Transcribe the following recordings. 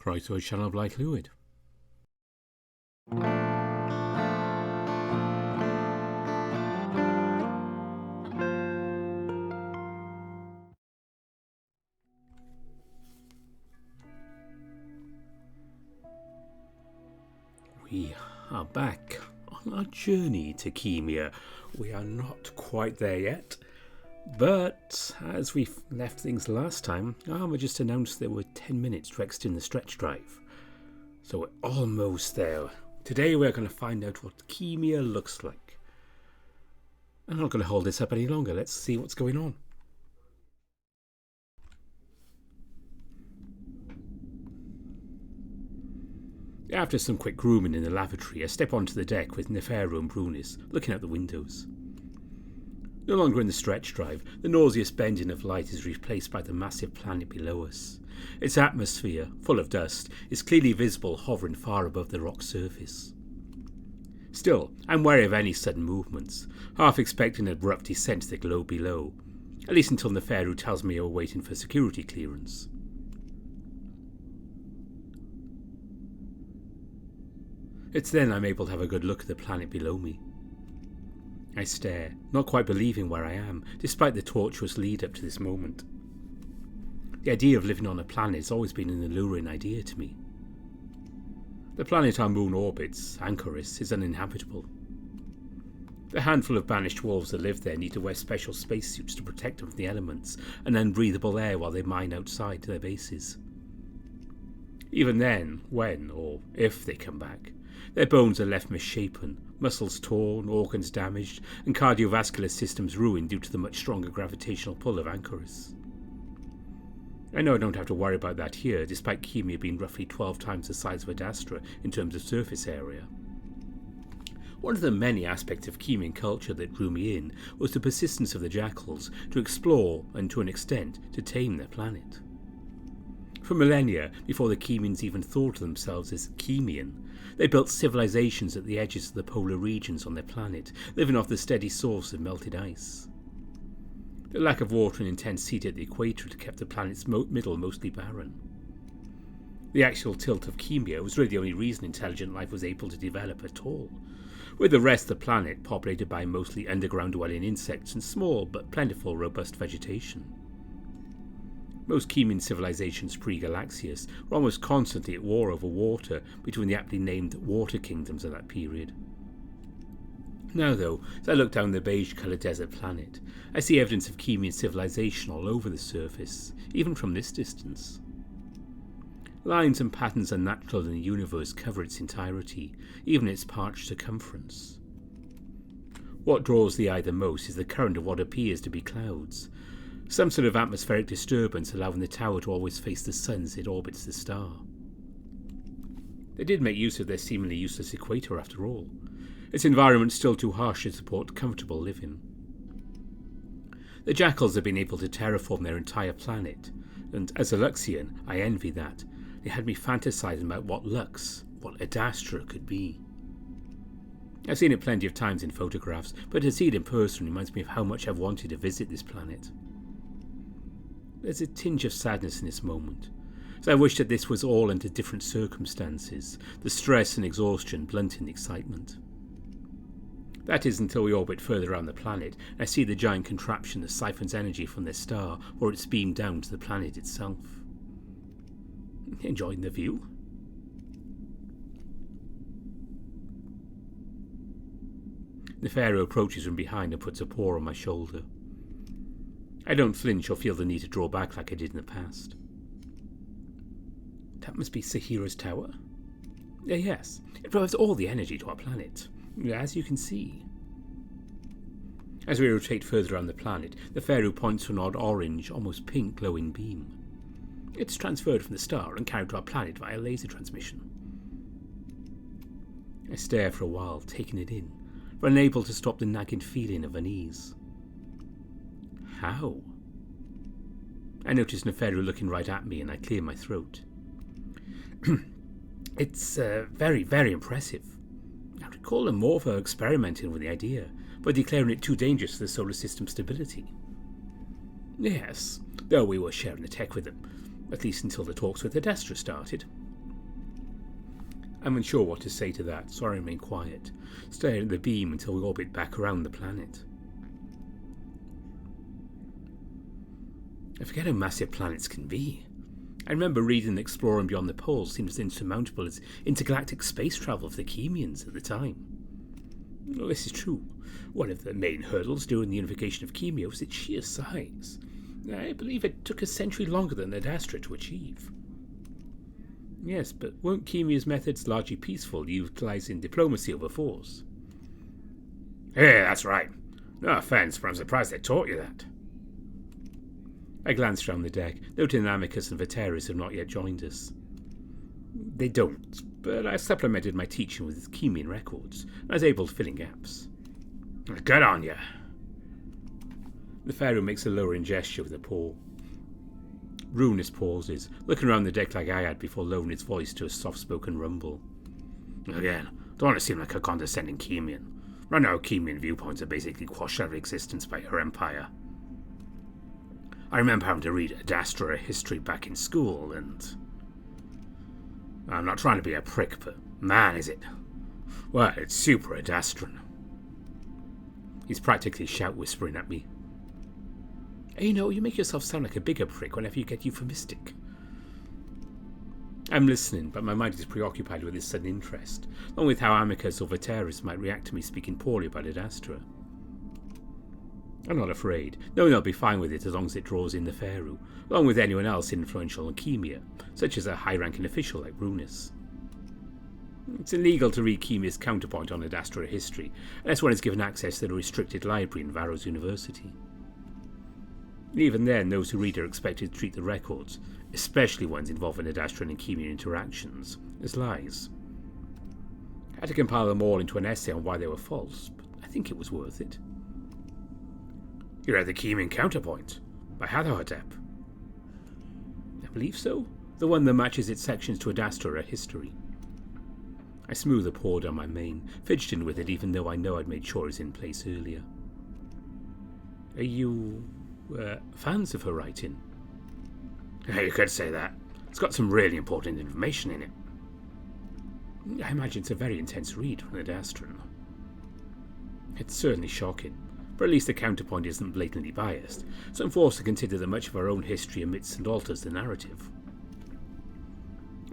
Right to a channel of light fluid. We are back on our journey to Khemia. We are not quite there yet, but as we left things last time, Armour just announced there were 10 minutes to extend the stretch drive. So we're almost there. Today we're going to find out what Khemia looks like. I'm not going to hold this up any longer. Let's see what's going on. After some quick grooming in the lavatory, I step onto the deck with Nefero and Brunis, looking out the windows. No longer in the stretch drive, the nauseous bending of light is replaced by the massive planet below us. Its atmosphere, full of dust, is clearly visible hovering far above the rock's surface. Still, I'm wary of any sudden movements, half expecting an abrupt descent to the globe below, at least until Nefero tells me we're waiting for security clearance. It's then I'm able to have a good look at the planet below me. I stare, not quite believing where I am, despite the tortuous lead-up to this moment. The idea of living on a planet has always been an alluring idea to me. The planet our moon orbits, Anchoris, is uninhabitable. The handful of banished wolves that live there need to wear special spacesuits to protect them from the elements and unbreathable air while they mine outside their bases. Even then, when, or if they come back, their bones are left misshapen, muscles torn, organs damaged, and cardiovascular systems ruined due to the much stronger gravitational pull of Anchoris. I know I don't have to worry about that here, despite Khemia being roughly 12 times the size of Adastra in terms of surface area. One of the many aspects of Khemian culture that drew me in was the persistence of the jackals to explore and, to an extent, to tame their planet. For millennia, before the Khemians even thought of themselves as Khemian, they built civilizations at the edges of the polar regions on their planet, living off the steady source of melted ice. The lack of water and intense heat at the equator had kept the planet's middle mostly barren. The axial tilt of Khemia was really the only reason intelligent life was able to develop at all, with the rest of the planet populated by mostly underground-dwelling insects and small but plentiful robust vegetation. Most Khemian civilizations pre-Galaxius were almost constantly at war over water between the aptly named water kingdoms of that period. Now though, as I look down the beige-coloured desert planet, I see evidence of Khemian civilization all over the surface, even from this distance. Lines and patterns unnatural in the universe cover its entirety, even its parched circumference. What draws the eye the most is the current of what appears to be clouds, some sort of atmospheric disturbance allowing the tower to always face the sun as it orbits the star. They did make use of their seemingly useless equator after all. Its environment still too harsh to support comfortable living. The jackals have been able to terraform their entire planet, and as a Luxian, I envy that. They had me fantasizing about what Lux, what Adastra could be. I've seen it plenty of times in photographs, but to see it in person reminds me of how much I've wanted to visit this planet. There's a tinge of sadness in this moment, as I wish that this was all under different circumstances, the stress and exhaustion blunting the excitement. That is until we orbit further around the planet, and I see the giant contraption that siphons energy from their star, or it's beamed down to the planet itself. Enjoying the view? Nefero approaches from behind and puts a paw on my shoulder. I don't flinch or feel the need to draw back like I did in the past. That must be Sakhira's tower? Yes, it provides all the energy to our planet, as you can see. As we rotate further around the planet, Nefero points to an odd orange, almost pink glowing beam. It's transferred from the star and carried to our planet via laser transmission. I stare for a while, taking it in, but unable to stop the nagging feeling of unease. How? I notice Nefero looking right at me and I clear my throat. It's very, very impressive. I recall Amorpha experimenting with the idea, but declaring it too dangerous for the solar system's stability. Yes, though we were sharing the tech with them, at least until the talks with Adastra started. I'm unsure what to say to that, so I remain quiet, staring at the beam until we orbit back around the planet. I forget how massive planets can be. I remember reading that exploring beyond the poles seemed as insurmountable as intergalactic space travel for the Khemians at the time. Well, this is true. One of the main hurdles during the unification of Khemia was its sheer size. I believe it took a century longer than Adastra to achieve. Yes, but weren't Khemia's methods largely peaceful, utilising diplomacy over force? Yeah, that's right. No offence, but I'm surprised they taught you that. I glanced round the deck, noting Amicus and Viteris have not yet joined us. They don't, but I supplemented my teaching with Khemian records, and I was able to fill in gaps. Good on you. The Pharaoh makes a lowering gesture with a paw. Runus pauses, looking around the deck like I had before lowering his voice to a soft-spoken rumble. Again, don't want to seem like a condescending Khemian. I know Khemian viewpoints are basically quashed out of existence by your empire. I remember having to read Adastra history back in school, and I'm not trying to be a prick, but man, is it. Well, it's super Adastran. He's practically shout-whispering at me. You know, you make yourself sound like a bigger prick whenever you get euphemistic. I'm listening, but my mind is preoccupied with this sudden interest, along with how Amicus or Viteris might react to me speaking poorly about Adastra. I'm not afraid, knowing they'll be fine with it as long as it draws in the Pharaoh, along with anyone else influential in Khemia, such as a high-ranking official like Runus. It's illegal to read Khemia's counterpoint on Adastra history, unless one is given access to the restricted library in Varro's University. Even then, those who read are expected to treat the records, especially ones involving Adastran and Khemian interactions, as lies. I had to compile them all into an essay on why they were false, but I think it was worth it. You read the Khemian counterpoint by Hathohotep? I believe so. The one that matches its sections to Adastra history. I smooth the paw down my mane, fidgeting with it even though I know I'd made sure it was in place earlier. Are you fans of her writing? Yeah, you could say that. It's got some really important information in it. I imagine it's a very intense read from Adastran. It's certainly shocking, but at least the counterpoint isn't blatantly biased, so I'm forced to consider that much of our own history omits and alters the narrative.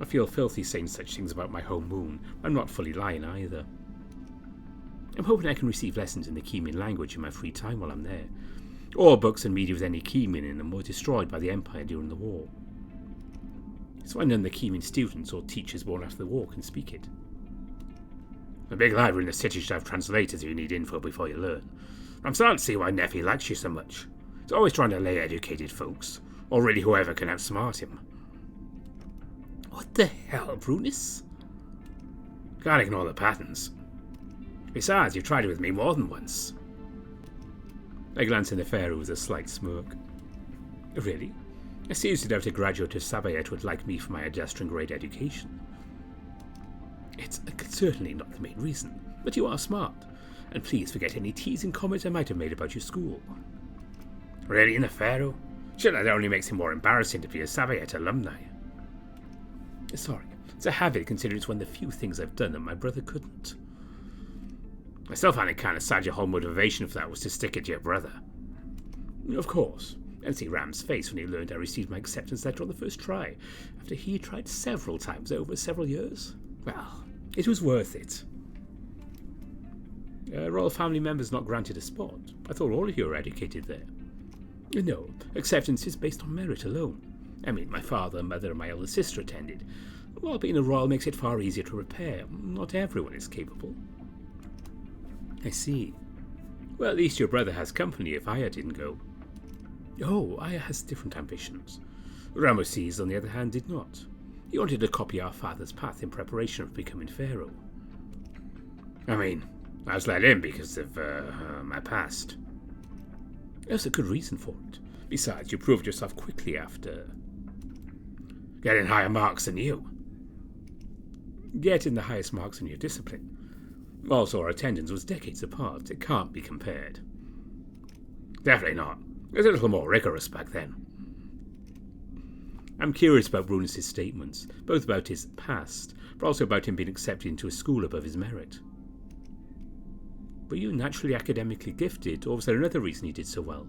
I feel filthy saying such things about my home moon, but I'm not fully lying either. I'm hoping I can receive lessons in the Khemian language in my free time while I'm there. All books and media with any Khemian in them were destroyed by the Empire during the war. So I none of the Khemian students or teachers born after the war can speak it. The big library in the city should have translators if you need info before you learn. I'm starting to see why Nephi likes you so much. He's always trying to lay educated folks, or really whoever can outsmart him. What the hell, Runus? Can't ignore the patterns. Besides, you've tried it with me more than once. I glance in the Pharaoh with a slight smirk. Really? I seriously doubt a graduate of Sakhaet would like me for my Adastran grade education. It's certainly not the main reason, but you are smart, and please forget any teasing comments I might have made about your school. Really, in the Pharaoh? Sure, that only makes him more embarrassing to be a Sakhaet alumni. Sorry, it's a habit considering it's one of the few things I've done that my brother couldn't. I still find it kind of sad your whole motivation for that was to stick it to your brother. Of course. And see Ram's face when he learned I received my acceptance letter on the first try, after he tried several times over several years. Well, it was worth it. Royal family members not granted a spot. I thought all of you were educated there. No, acceptance is based on merit alone. I mean, my father, mother, and my elder sister attended. While being a royal makes it far easier to repair, not everyone is capable. I see. Well, at least your brother has company if Aya didn't go. Oh, Aya has different ambitions. Ramoses, on the other hand, did not. He wanted to copy our father's path in preparation of becoming pharaoh. I mean, I was let in because of my past. There's a good reason for it. Besides, you proved yourself quickly after getting higher marks than you. Getting the highest marks in your discipline. Also, our attendance was decades apart. It can't be compared. Definitely not. It was a little more rigorous back then. I'm curious about Ramoses' statements, both about his past, but also about him being accepted into a school above his merit. Were you naturally academically gifted, or was there another reason you did so well?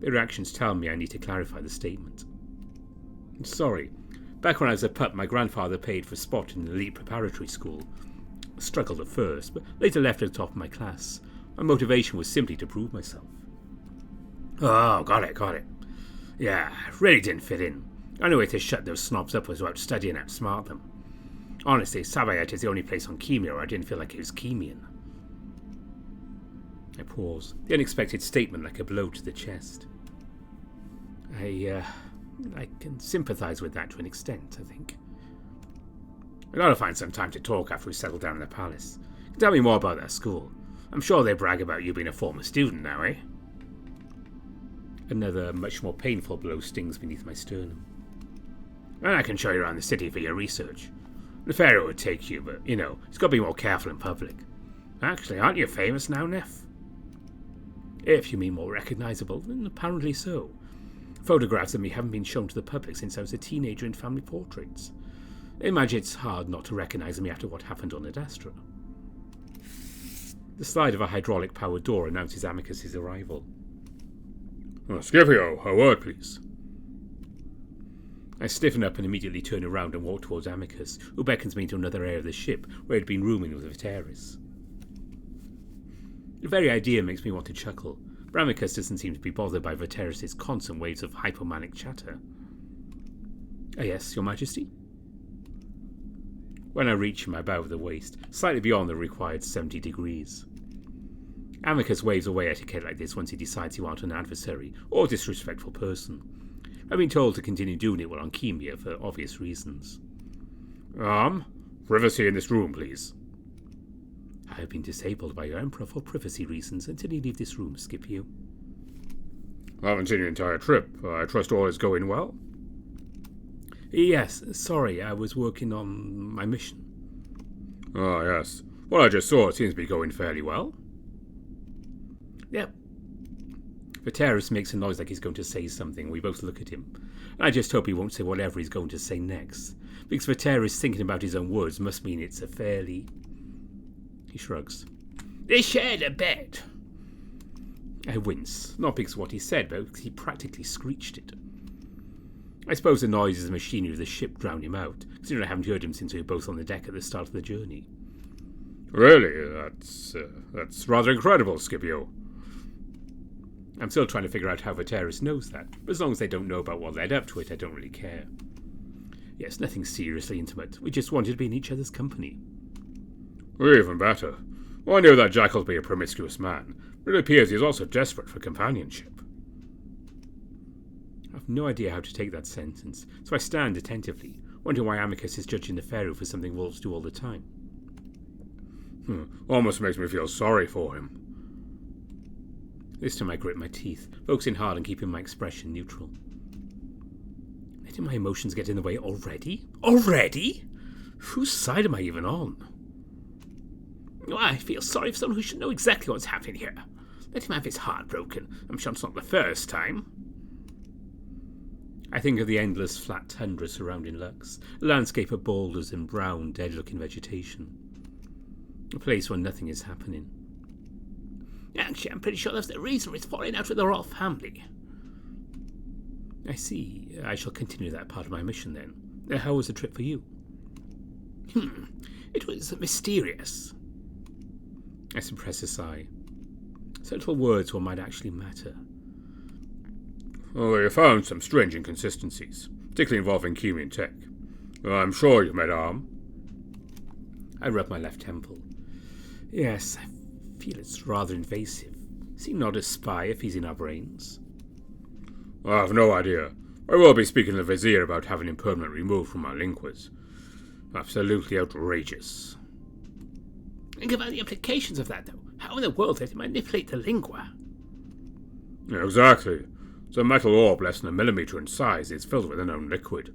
The reactions tell me I need to clarify the statement. Sorry. Back when I was a pup, my grandfather paid for a spot in an elite preparatory school. I struggled at first, but later left at the top of my class. My motivation was simply to prove myself. Oh, got it. Yeah, really didn't fit in. The only way to shut those snobs up was to outstudy and outsmart them. Honestly, Sakhaet is the only place on Khemia where I didn't feel like it was Khemian. I pause, the unexpected statement like a blow to the chest. I can sympathise with that to an extent, I think. We gotta find some time to talk after we settle down in the palace. Tell me more about that school. I'm sure they brag about you being a former student now, eh? Another, much more painful blow stings beneath my sternum. And I can show you around the city for your research. The Pharaoh would take you, but, you've got to be more careful in public. Actually, aren't you famous now, Neff? If you mean more recognisable, then apparently so. Photographs of me haven't been shown to the public since I was a teenager in family portraits. I imagine it's hard not to recognise me after what happened on Adastra. The slide of a hydraulic-powered door announces Amicus's arrival. Scipio, a word, please. I stiffen up and immediately turn around and walk towards Amicus, who beckons me to another area of the ship, where he'd been rooming with Viteris. The very idea makes me want to chuckle, but Amicus doesn't seem to be bothered by Viteris' constant waves of hypomanic chatter. Yes, Your Majesty? When I reach him, I bow with the waist, slightly beyond the required 70 degrees. Amicus waves away etiquette like this once he decides you aren't an adversary or disrespectful person. I've been told to continue doing it while on Khemia for obvious reasons. Privacy in this room, please. I have been disabled by your Emperor for privacy reasons until you leave this room, Scipio. I haven't seen your entire trip. I trust all is going well? Yes, sorry, I was working on my mission. Ah, yes. Well, I just saw it seems to be going fairly well. Yep. Viteris makes a noise like he's going to say something. We both look at him. I just hope he won't say whatever he's going to say next, because Viteris thinking about his own words must mean it's a fairly... He shrugs. They shared a bed. I wince, not because of what he said, but because he practically screeched it. I suppose the noise is the machinery of the ship drowned him out, considering I haven't heard him since we were both on the deck at the start of the journey. Really? That's rather incredible, Scipio. I'm still trying to figure out how Viteris knows that, but as long as they don't know about what led up to it, I don't really care. Yes, nothing seriously intimate. We just wanted to be in each other's company. Even better. Well, I knew that Jackal to be a promiscuous man, but it appears he is also desperate for companionship. I've no idea how to take that sentence, so I stand attentively, wondering why Amicus is judging the Pharaoh for something wolves do all the time. Almost makes me feel sorry for him. This time I grit my teeth, focusing hard on keeping my expression neutral. Letting my emotions get in the way already? Already? Whose side am I even on? I feel sorry for someone who should know exactly what's happening here. Let him have his heart broken. I'm sure it's not the first time. I think of the endless flat tundra surrounding Lux, a landscape of boulders and brown, dead-looking vegetation. A place where nothing is happening. Actually, I'm pretty sure that's the reason he's falling out with the royal family. I see. I shall continue that part of my mission then. How was the trip for you? It was mysterious. I suppress a sigh. So little words what might actually matter. Oh, you found some strange inconsistencies, particularly involving Khemian tech. I'm sure you met Arm. I rub my left temple. Yes, I feel it's rather invasive. Is he not a spy if he's in our brains? I have no idea. I will be speaking to the Vizier about having him permanently removed from our linguas. Absolutely outrageous. Think about the implications of that, though. How in the world did he manipulate the lingua? Exactly. The metal orb less than a millimeter in size is filled with unknown liquid.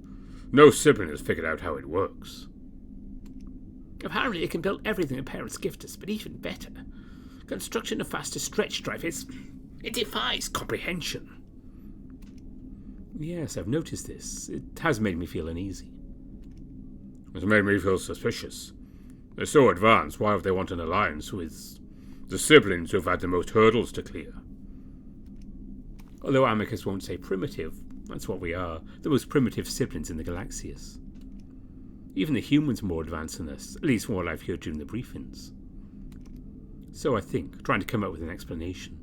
No sibling has figured out how it works. Apparently it can build everything the parents gift us, but even better. Construction of faster stretch drive it defies comprehension. Yes, I've noticed this. It has made me feel uneasy. It's made me feel suspicious. They're so advanced, why would they want an alliance with the siblings who've had the most hurdles to clear? Although Amicus won't say primitive, that's what we are, the most primitive siblings in the Galaxias. Even the humans are more advanced than us, at least from what I've heard during the briefings. So I think, trying to come up with an explanation.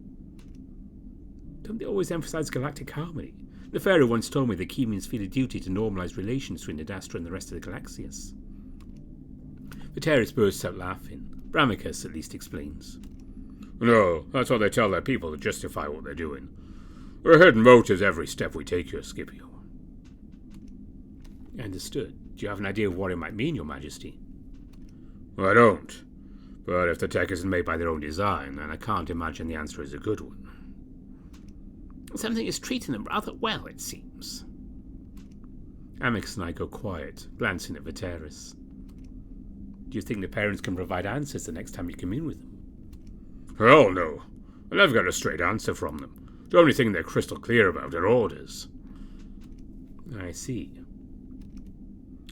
Don't they always emphasize galactic harmony? The Pharaoh once told me that Khemians feel a duty to normalize relations between Adastra and the rest of the Galaxias. The terrorist bursts out laughing. Amicus at least explains. No, that's what they tell their people to justify what they're doing. We're hidden motives every step we take here, Scipio. Understood. Do you have an idea of what it might mean, Your Majesty? I don't. But if the tech isn't made by their own design, then I can't imagine the answer is a good one. Something is treating them rather well, it seems. Amicus and I go quiet, glancing at Viteris. Do you think the parents can provide answers the next time you commune with them? Hell no. I never got a straight answer from them. The only thing they're crystal clear about are orders. I see.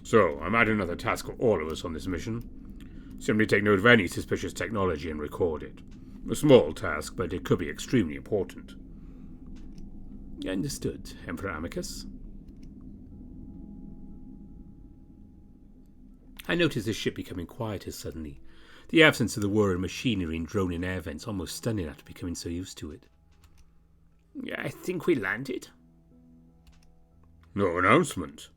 So, I'm adding another task for all of us on this mission. Simply take note of any suspicious technology and record it. A small task, but it could be extremely important. Understood, Emperor Amicus. I noticed the ship becoming quieter suddenly. The absence of the whir of machinery and droning air vents almost stunning after becoming so used to it. I think we landed. No announcement.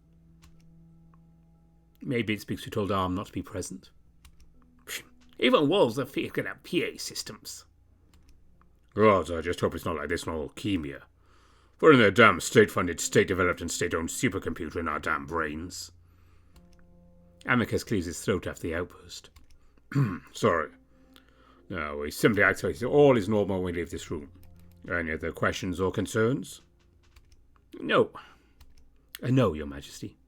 Maybe it's because we told Arm not to be present. Even wolves are figured out PA systems. God, I just hope it's not like this in all Khemia. Putting their damn state-funded, state-developed and state-owned supercomputer in our damn brains. Amicus clears his throat after the outburst. Sorry. No, we simply activated all is normal when we leave this room. Any other questions or concerns? No. No, Your Majesty.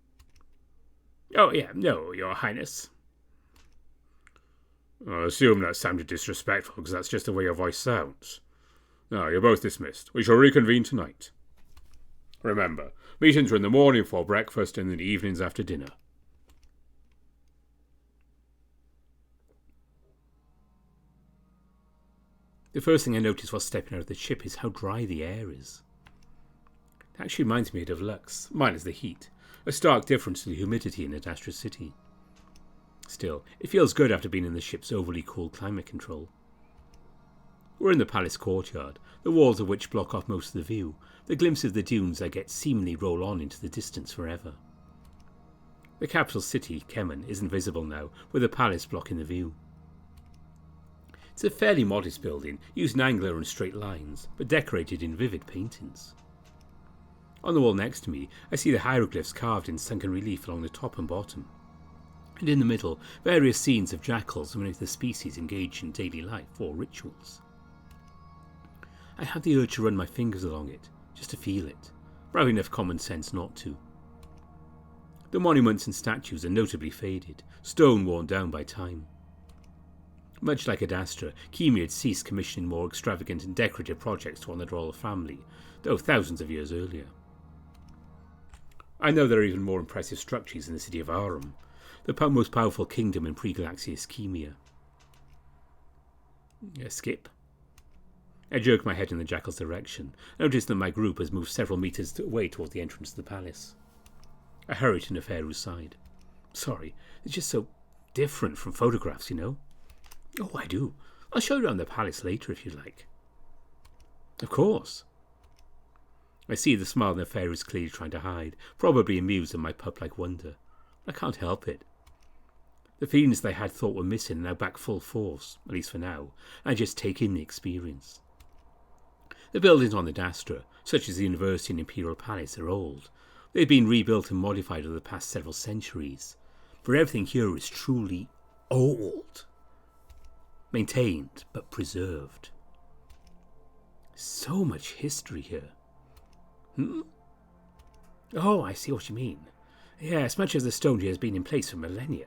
Oh, yeah, no, Your Highness. I assume that sounded disrespectful, because that's just the way your voice sounds. No, you're both dismissed. We shall reconvene tonight. Remember, meetings are in the morning for breakfast and in the evenings after dinner. The first thing I noticed while stepping out of the ship is how dry the air is. It actually reminds me of Lux, minus the heat, a stark difference to the humidity in Adastra City. Still, it feels good after being in the ship's overly cool climate control. We're in the palace courtyard, the walls of which block off most of the view. The glimpse of the dunes I get seemingly roll on into the distance forever. The capital city, Khemia, isn't visible now, with the palace blocking the view. It's a fairly modest building, using angular and straight lines, but decorated in vivid paintings. On the wall next to me, I see the hieroglyphs carved in sunken relief along the top and bottom. And in the middle, various scenes of jackals and many of the species engaged in daily life or rituals. I have the urge to run my fingers along it, just to feel it, but I have enough common sense not to. The monuments and statues are notably faded, stone worn down by time. Much like Adastra, Khemia had ceased commissioning more extravagant and decorative projects to honour the royal family, though thousands of years earlier. I know there are even more impressive structures in the city of Arum, the most powerful kingdom in pre-Galaxias Khemia. Skip? I jerk my head in the jackal's direction, notice that my group has moved several metres away towards the entrance to the palace. I hurry to Neferu's side. Sorry, it's just so different from photographs, you know. Oh, I do. I'll show you around the palace later if you like. Of course. I see the smile Neferu is clearly trying to hide, probably amused at my pup-like wonder. I can't help it. The feelings they had thought were missing are now back full force, at least for now, and I just take in the experience. The buildings on Adastra, such as the University and Imperial Palace, are old. They've been rebuilt and modified over the past several centuries, but everything here is truly old. Maintained, but preserved. So much history here. Oh, I see what you mean. Yes, much as the stone here has been in place for millennia.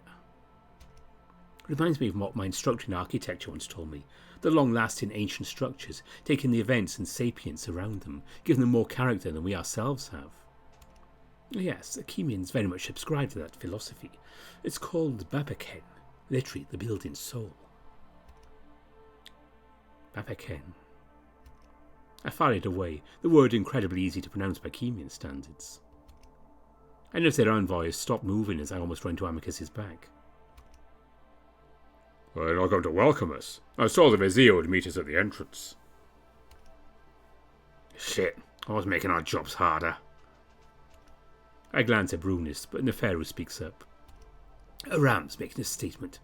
It reminds me of what my instructor in architecture once told me. The long-lasting ancient structures, taking the events and sapience around them, giving them more character than we ourselves have. Yes, the Khemians very much subscribe to that philosophy. It's called Babaken, literally the building soul. Babaken. I filed away, the word incredibly easy to pronounce by Khemian standards. I noticed their envoys stopped moving as I almost ran to Amicus's back. Well, they're not going to welcome us. I saw the Vizier would meet us at the entrance. Shit, I was making our jobs harder. I glance at Brunis, but Neferu speaks up. Ram's making a statement,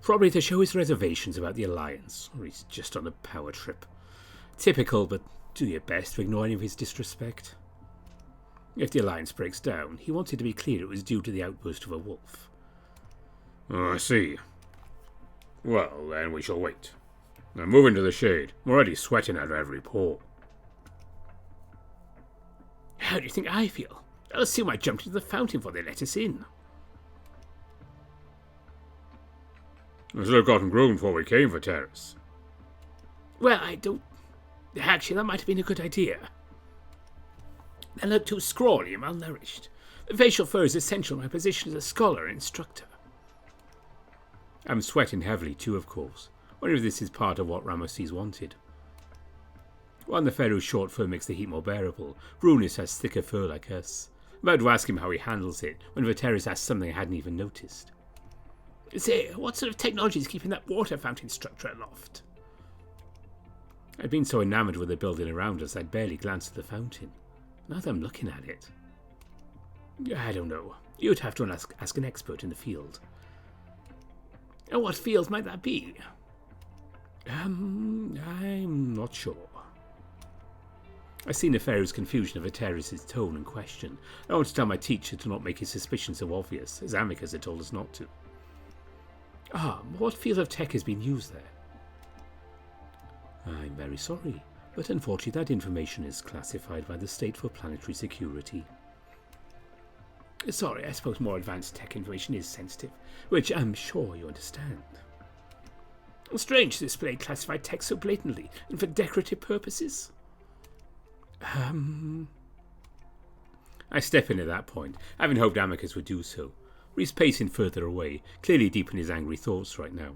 probably to show his reservations about the Alliance, or he's just on a power trip. Typical, but do your best to ignore any of his disrespect. If the Alliance breaks down, he wanted to be clear it was due to the outburst of a wolf. Oh, I see. Well, then we shall wait. Now move into the shade. I'm already sweating out of every pore. How do you think I feel? I'll assume I jumped into the fountain before they let us in. I should have gotten groomed before we came for Terrace. Well, I don't... Actually, that might have been a good idea. They look too scrawly and malnourished. The facial fur is essential in my position as a scholar and instructor. I'm sweating heavily too, of course. Wonder if this is part of what Ramoses wanted. While Neferu's short fur makes the heat more bearable, Brunis has thicker fur like us. I'm about to ask him how he handles it, when Viteris asks something I hadn't even noticed. Say, what sort of technology is keeping that water fountain structure aloft? I'd been so enamoured with the building around us I'd barely glanced at the fountain. Now that I'm looking at it... I don't know. You'd have to ask an expert in the field. And what field might that be? I'm not sure. I see Neferu's confusion of Viteris' tone and question. I want to tell my teacher to not make his suspicions so obvious, as Amicus had told us not to. What field of tech has been used there? I'm very sorry, but unfortunately that information is classified by the State for Planetary Security. Sorry, I suppose more advanced tech information is sensitive. Which I'm sure you understand. Strange to display classified tech so blatantly, and for decorative purposes. I step in at that point, having hoped Amicus would do so. He's pacing further away, clearly deep in his angry thoughts right now.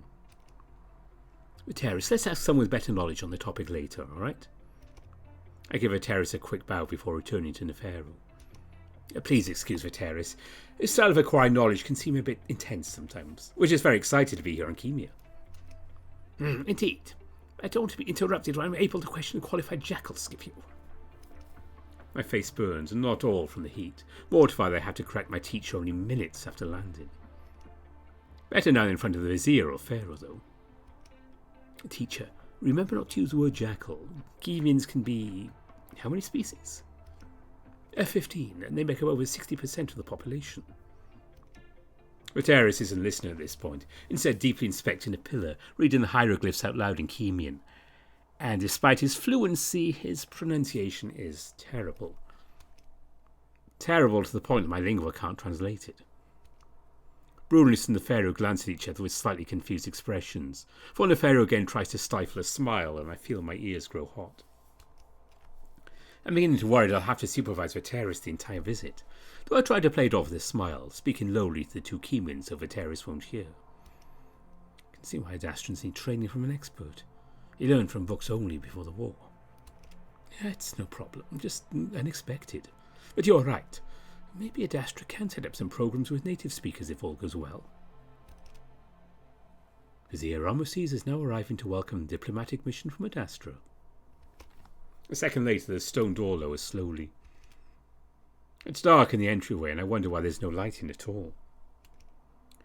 Viteris, let's ask someone with better knowledge on the topic later, alright? I give Viteris a quick bow before returning to Neferu. Please excuse Viteris. His style of acquiring knowledge can seem a bit intense sometimes, which is very excited to be here on Khemia. Indeed. I don't want to be interrupted when I'm able to question a qualified jackal, Scipio. My face burns, and not all from the heat. Mortified I have to correct my teacher only minutes after landing. Better now in front of the Vizier or Pharaoh, though. Teacher, remember not to use the word jackal. Khemians can be... how many species? 15, and they make up over 60% of the population. Viteris isn't listening at this point, instead deeply inspecting a pillar, reading the hieroglyphs out loud in Khemian. And despite his fluency, his pronunciation is terrible. Terrible to the point that my lingua can't translate it. Brunis and Neferu glance at each other with slightly confused expressions, for Neferu again tries to stifle a smile, and I feel my ears grow hot. I'm beginning to worry that I'll have to supervise Viteris the entire visit, though I try to play it off with a smile, speaking lowly to the two Khemians so Viteris won't hear. I can see why Adastrans need training from an expert. He learned from books only before the war. Yeah, it's no problem, just unexpected. But you're right. Maybe Adastra can set up some programs with native speakers if all goes well. Aya and Ramoses is now arriving to welcome the diplomatic mission from Adastra. A second later, the stone door lowers slowly. It's dark in the entryway, and I wonder why there's no lighting at all.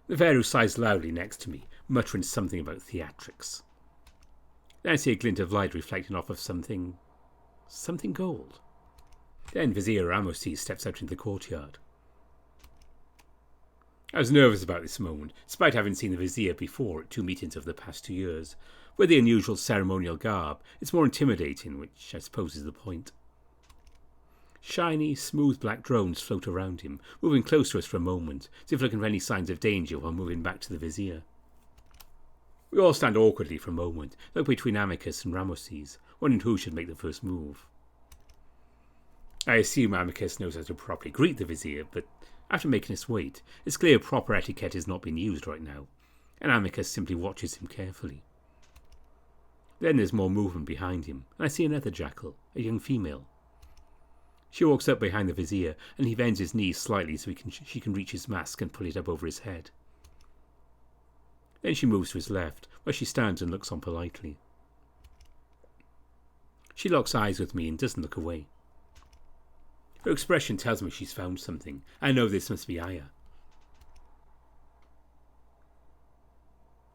Neferu sighs loudly next to me, muttering something about theatrics. Then I see a glint of light reflecting off of something gold. Then Aya and Ramoses steps out into the courtyard. I was nervous about this moment, despite having seen the Vizier before at 2 meetings over the past 2 years. With the unusual ceremonial garb, it's more intimidating, which I suppose is the point. Shiny, smooth black drones float around him, moving close to us for a moment, as if looking for any signs of danger while moving back to the Vizier. We all stand awkwardly for a moment, look between Amicus and Ramoses, wondering who should make the first move. I assume Amicus knows how to properly greet the Vizier, but after making us wait, it's clear proper etiquette is not being used right now, and Amicus simply watches him carefully. Then there's more movement behind him, and I see another jackal, a young female. She walks up behind the Vizier, and he bends his knees slightly so she can reach his mask and pull it up over his head. Then she moves to his left, where she stands and looks on politely. She locks eyes with me and doesn't look away. Her expression tells me she's found something. I know this must be Aya.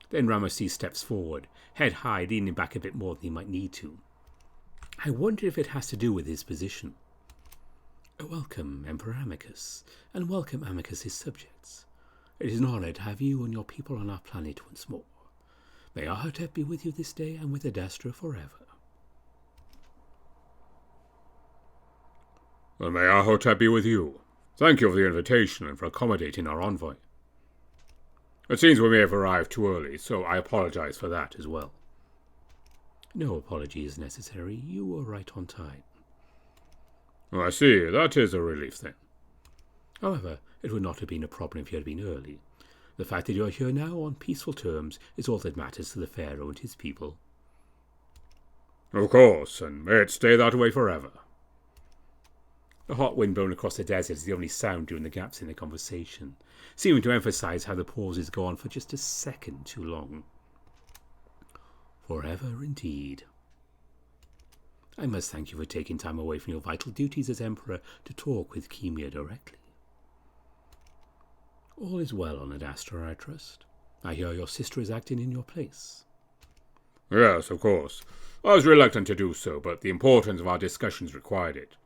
Then Ramoses steps forward, head high, leaning back a bit more than he might need to. I wonder if it has to do with his position. Welcome, Emperor Amicus, and welcome Amicus's subjects. It is an honour to have you and your people on our planet once more. May Ahotep be with you this day and with Adastra forever. And may Ahotep be with you. Thank you for the invitation and for accommodating our envoy. It seems we may have arrived too early, so I apologize for that as well. No apology is necessary. You were right on time. Oh, I see. That is a relief then. However, it would not have been a problem if you had been early. The fact that you are here now on peaceful terms is all that matters to the Pharaoh and his people. Of course, and may it stay that way forever. The hot wind blowing across the desert is the only sound during the gaps in the conversation, seeming to emphasize how the pauses go on for just a second too long. Forever indeed. I must thank you for taking time away from your vital duties as Emperor to talk with Khemia directly. All is well on Adastra, I trust. I hear your sister is acting in your place. Yes, of course. I was reluctant to do so, but the importance of our discussions required it.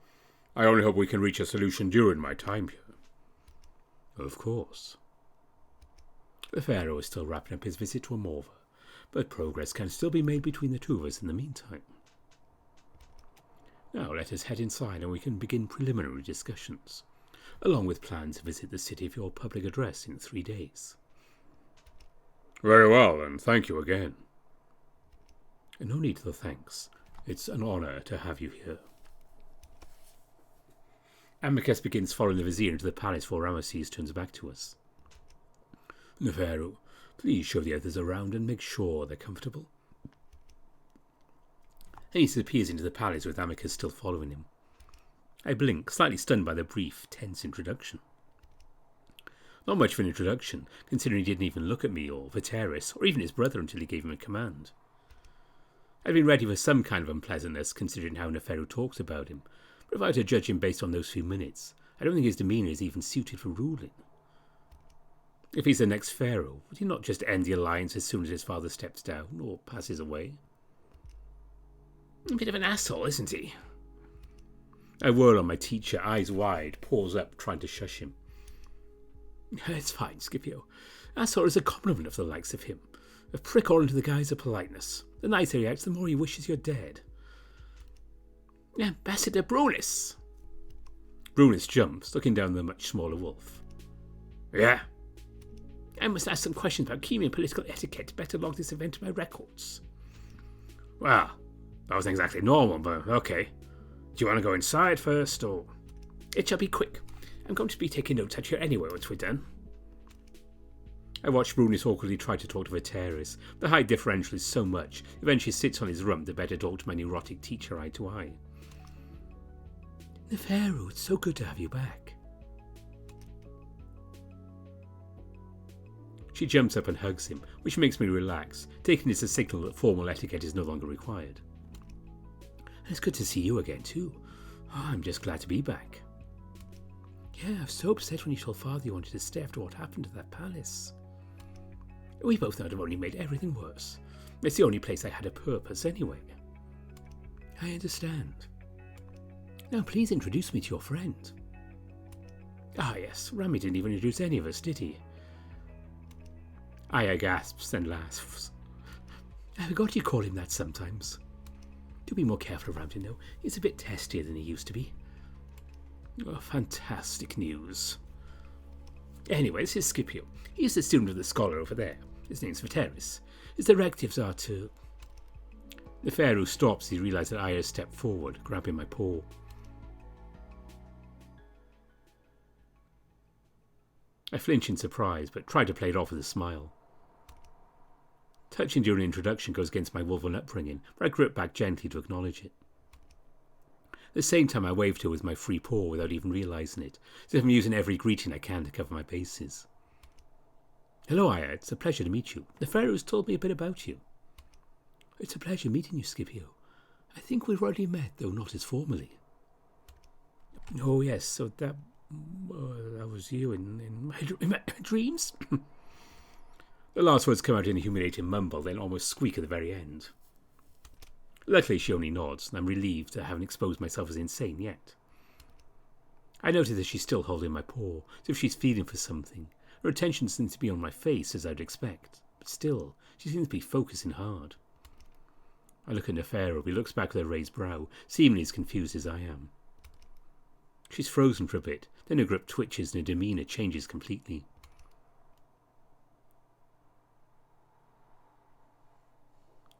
I only hope we can reach a solution during my time here. Of course. The Pharaoh is still wrapping up his visit to Amorva, but progress can still be made between the two of us in the meantime. Now let us head inside and we can begin preliminary discussions, along with plans to visit the city for your public address in 3 days. Very well, and thank you again. No need for thanks. It's an honour to have you here. Amicus begins following the Vizier into the palace before Ramoses turns back to us. The Pharaoh, please show the others around and make sure they're comfortable. And he disappears into the palace with Amicus still following him. I blink, slightly stunned by the brief, tense introduction. Not much of an introduction, considering he didn't even look at me or Viteris, or even his brother until he gave him a command. I'd been ready for some kind of unpleasantness, considering how Neferu talks about him, but if I were to judge him based on those few minutes, I don't think his demeanour is even suited for ruling. If he's the next pharaoh, would he not just end the alliance as soon as his father steps down or passes away? A bit of an asshole, isn't he? I whirl on my teacher, eyes wide, paws up, trying to shush him. It's fine, Scipio. Asshole is a compliment of the likes of him. A prick all into the guise of politeness. The nicer he acts, the more he wishes you're dead. Ambassador Brunis. Brunis jumps, looking down the much smaller wolf. Yeah? I must ask some questions about Khemia political etiquette to better log this event to my records. Well, that wasn't exactly normal, but okay. Do you want to go inside first, or...? It shall be quick. I'm going to be taking notes out here anyway once we're done. I watch Brunis awkwardly try to talk to Viteris. The height differential is so much, eventually sits on his rump to better talk to my neurotic teacher eye to eye. Neferu, it's so good to have you back. She jumps up and hugs him, which makes me relax, taking it as a signal that formal etiquette is no longer required. It's good to see you again, too. Oh, I'm just glad to be back. Yeah, I was so upset when you told Father you wanted to stay after what happened to that palace. We both know it have only made everything worse. It's the only place I had a purpose, anyway. I understand. Now, please introduce me to your friend. Ah, yes, Rami didn't even introduce any of us, did he? Aya gasps and laughs. I forgot you call him that sometimes. Do be more careful around him, though. He's a bit testier than he used to be. Oh, fantastic news. Anyway, this is Scipio. He's the student of the scholar over there. His name's Viteris. His directives are to... The Pharaoh stops as he realizes that Aya stepped forward, grabbing my paw. I flinch in surprise, but try to play it off with a smile. Touching during introduction goes against my Wolven upbringing, but I grip back gently to acknowledge it. At the same time, I wave to her with my free paw without even realising it, as if I'm using every greeting I can to cover my bases. Hello, Aya. It's a pleasure to meet you. The Pharaoh's told me a bit about you. It's a pleasure meeting you, Scipio. I think we've already met, though not as formally. Oh, yes, so that was you in my dreams? The last words come out in a humiliating mumble, then almost squeak at the very end. Luckily, she only nods, and I'm relieved I haven't exposed myself as insane yet. I notice that she's still holding my paw, as if she's feeling for something. Her attention seems to be on my face, as I'd expect, but still, she seems to be focusing hard. I look at Nefero, who looks back with a raised brow, seemingly as confused as I am. She's frozen for a bit, then her grip twitches and her demeanour changes completely.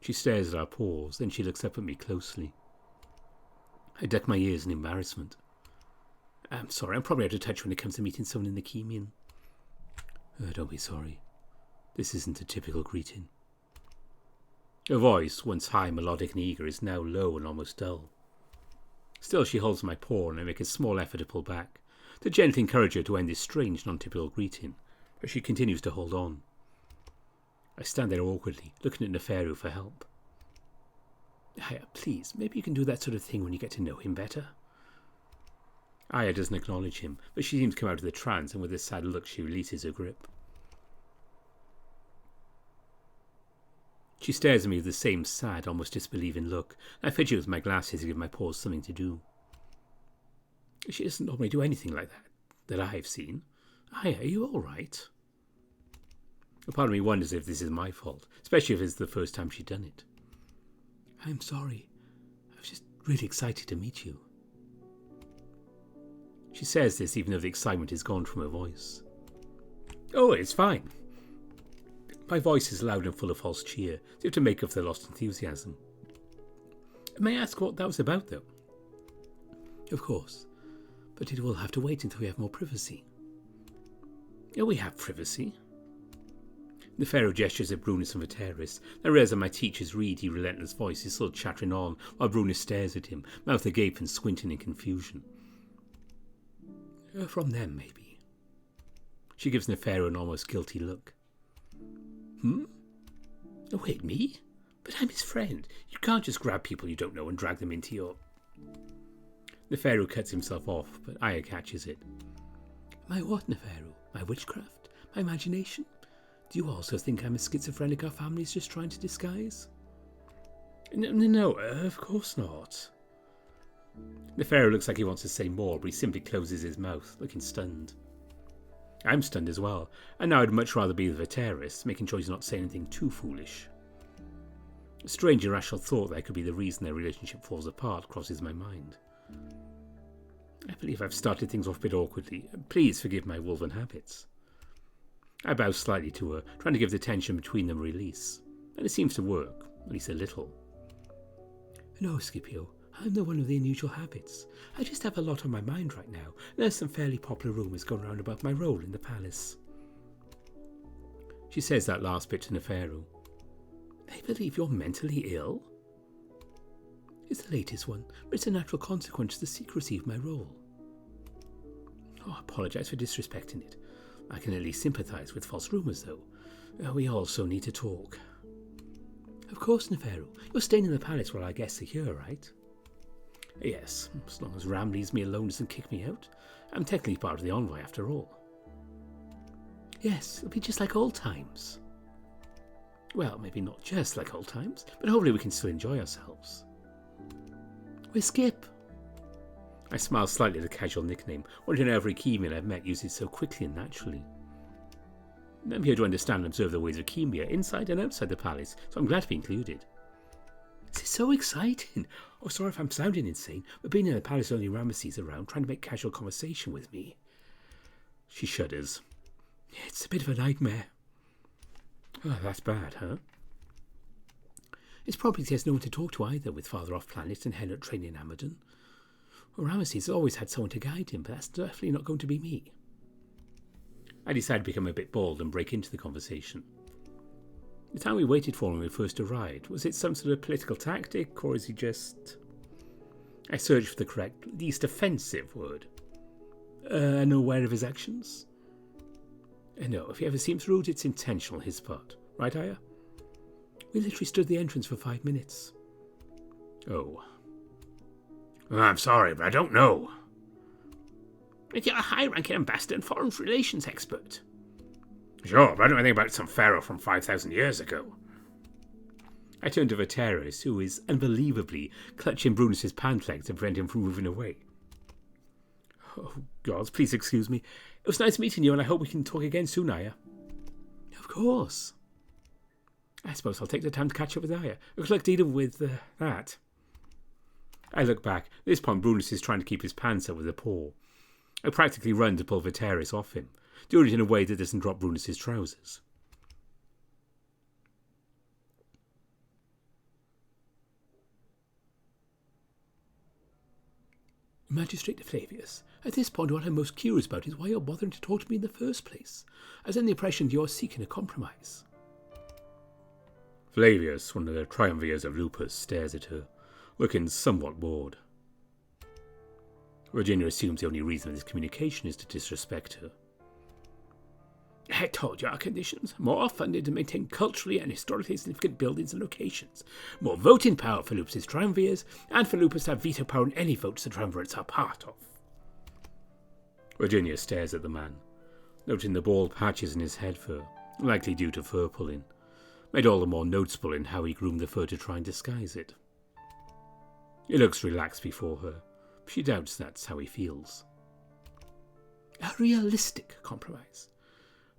She stares at our paws, then she looks up at me closely. I duck my ears in embarrassment. I'm sorry, I'm probably out of touch when it comes to meeting someone in the Khemian. Don't be sorry. This isn't a typical greeting. Her voice, once high, melodic and eager, is now low and almost dull. Still, she holds my paw and I make a small effort to pull back, to gently encourage her to end this strange, non-typical greeting, but she continues to hold on. I stand there awkwardly, looking at Nefero for help. Aya, please, maybe you can do that sort of thing when you get to know him better. Aya doesn't acknowledge him, but she seems to come out of the trance, and with a sad look she releases her grip. She stares at me with the same sad, almost disbelieving look. I fidget with my glasses to give my paws something to do. She doesn't normally do anything like that I've seen. Aya, are you all right? A part of me wonders if this is my fault, especially if it's the first time she'd done it. I'm sorry. I was just really excited to meet you. She says this even though the excitement is gone from her voice. Oh, it's fine. My voice is loud and full of false cheer, as if to make up for the lost enthusiasm. May I ask what that was about, though? Of course, but it will have to wait until we have more privacy. Oh, we have privacy. The Pharaoh gestures at Brunus and Viteris. I realise that my teacher's reedy, relentless voice is still chattering on, while Brunus stares at him, mouth agape and squinting in confusion. From them, maybe. She gives Nefero an almost guilty look. Oh, wait, me? But I'm his friend. You can't just grab people you don't know and drag them into your... Nefero cuts himself off, but Aya catches it. My what, Nefero? My witchcraft? My imagination? Do you also think I'm a schizophrenic our family's just trying to disguise? No, of course not. Nefero looks like he wants to say more, but he simply closes his mouth, looking stunned. I'm stunned as well, and now I'd much rather be with Viteris, making sure he's not saying anything too foolish. A strange irrational thought that could be the reason their relationship falls apart crosses my mind. I believe I've started things off a bit awkwardly. Please forgive my Wolven habits. I bow slightly to her, trying to give the tension between them a release, and it seems to work, at least a little. No, Scipio, I'm the one with the unusual habits. I just have a lot on my mind right now. There's some fairly popular rumours going around about my role in the palace. She says that last bit to Nefero. They believe you're mentally ill? It's the latest one, but it's a natural consequence to the secrecy of my role. Oh, I apologise for disrespecting it. I can at least sympathise with false rumours, though. We also need to talk. Of course, Nefero. You're staying in the palace while our guests are here, right? Yes, as long as Ram leaves me alone and doesn't kick me out. I'm technically part of the envoy after all. Yes, it'll be just like old times. Well, maybe not just like old times, but hopefully we can still enjoy ourselves. We're Skip. I smile slightly at the casual nickname, wondering how every Khemian I've met uses it so quickly and naturally. I'm here to understand and observe the ways of Khemia inside and outside the palace, so I'm glad to be included. This is so exciting. Oh, sorry if I'm sounding insane, but being in the palace only Ramoses around trying to make casual conversation with me. She shudders. It's a bit of a nightmare. Oh, that's bad, huh? It's probably there's no one to talk to either with Father off-planet and Hen at training in Amadon. Well, Ramoses has always had someone to guide him, but that's definitely not going to be me. I decided to become a bit bold and break into the conversation. The time we waited for him when we first arrived, was it some sort of political tactic, or is he just... I searched for the correct, least offensive word. Unaware of his actions? No, if he ever seems rude, it's intentional on his part. Right, Aya? We literally stood at the entrance for 5 minutes. Oh. Well, I'm sorry, but I don't know. But you're a high-ranking ambassador and foreign relations expert. Sure, but I don't know anything about some pharaoh from 5,000 years ago. I turned to Viteris, who is unbelievably clutching Brunus's pant legs to prevent him from moving away. Oh, gods, please excuse me. It was nice meeting you, and I hope we can talk again soon, Aya. Of course. I suppose I'll take the time to catch up with Aya. Good luck dealing with that. I look back. At this point, Brunus is trying to keep his pants up with a paw. I practically run to pull Viteris off him, doing it in a way that doesn't drop Brunus's trousers. Magistrate Flavius, at this point what I'm most curious about is why you're bothering to talk to me in the first place. I was under the impression you're seeking a compromise. Flavius, one of the triumvirs of Lupus, stares at her, looking somewhat bored. Virginia assumes the only reason for this communication is to disrespect her. I told you our conditions. More funding to maintain culturally and historically significant buildings and locations. More voting power for Lupus's triumvirs, and for Lupus to have veto power on any votes the triumvirates are part of. Virginia stares at the man, noting the bald patches in his head fur, likely due to fur pulling, made all the more noticeable in how he groomed the fur to try and disguise it. He looks relaxed before her. She doubts that's how he feels. A realistic compromise.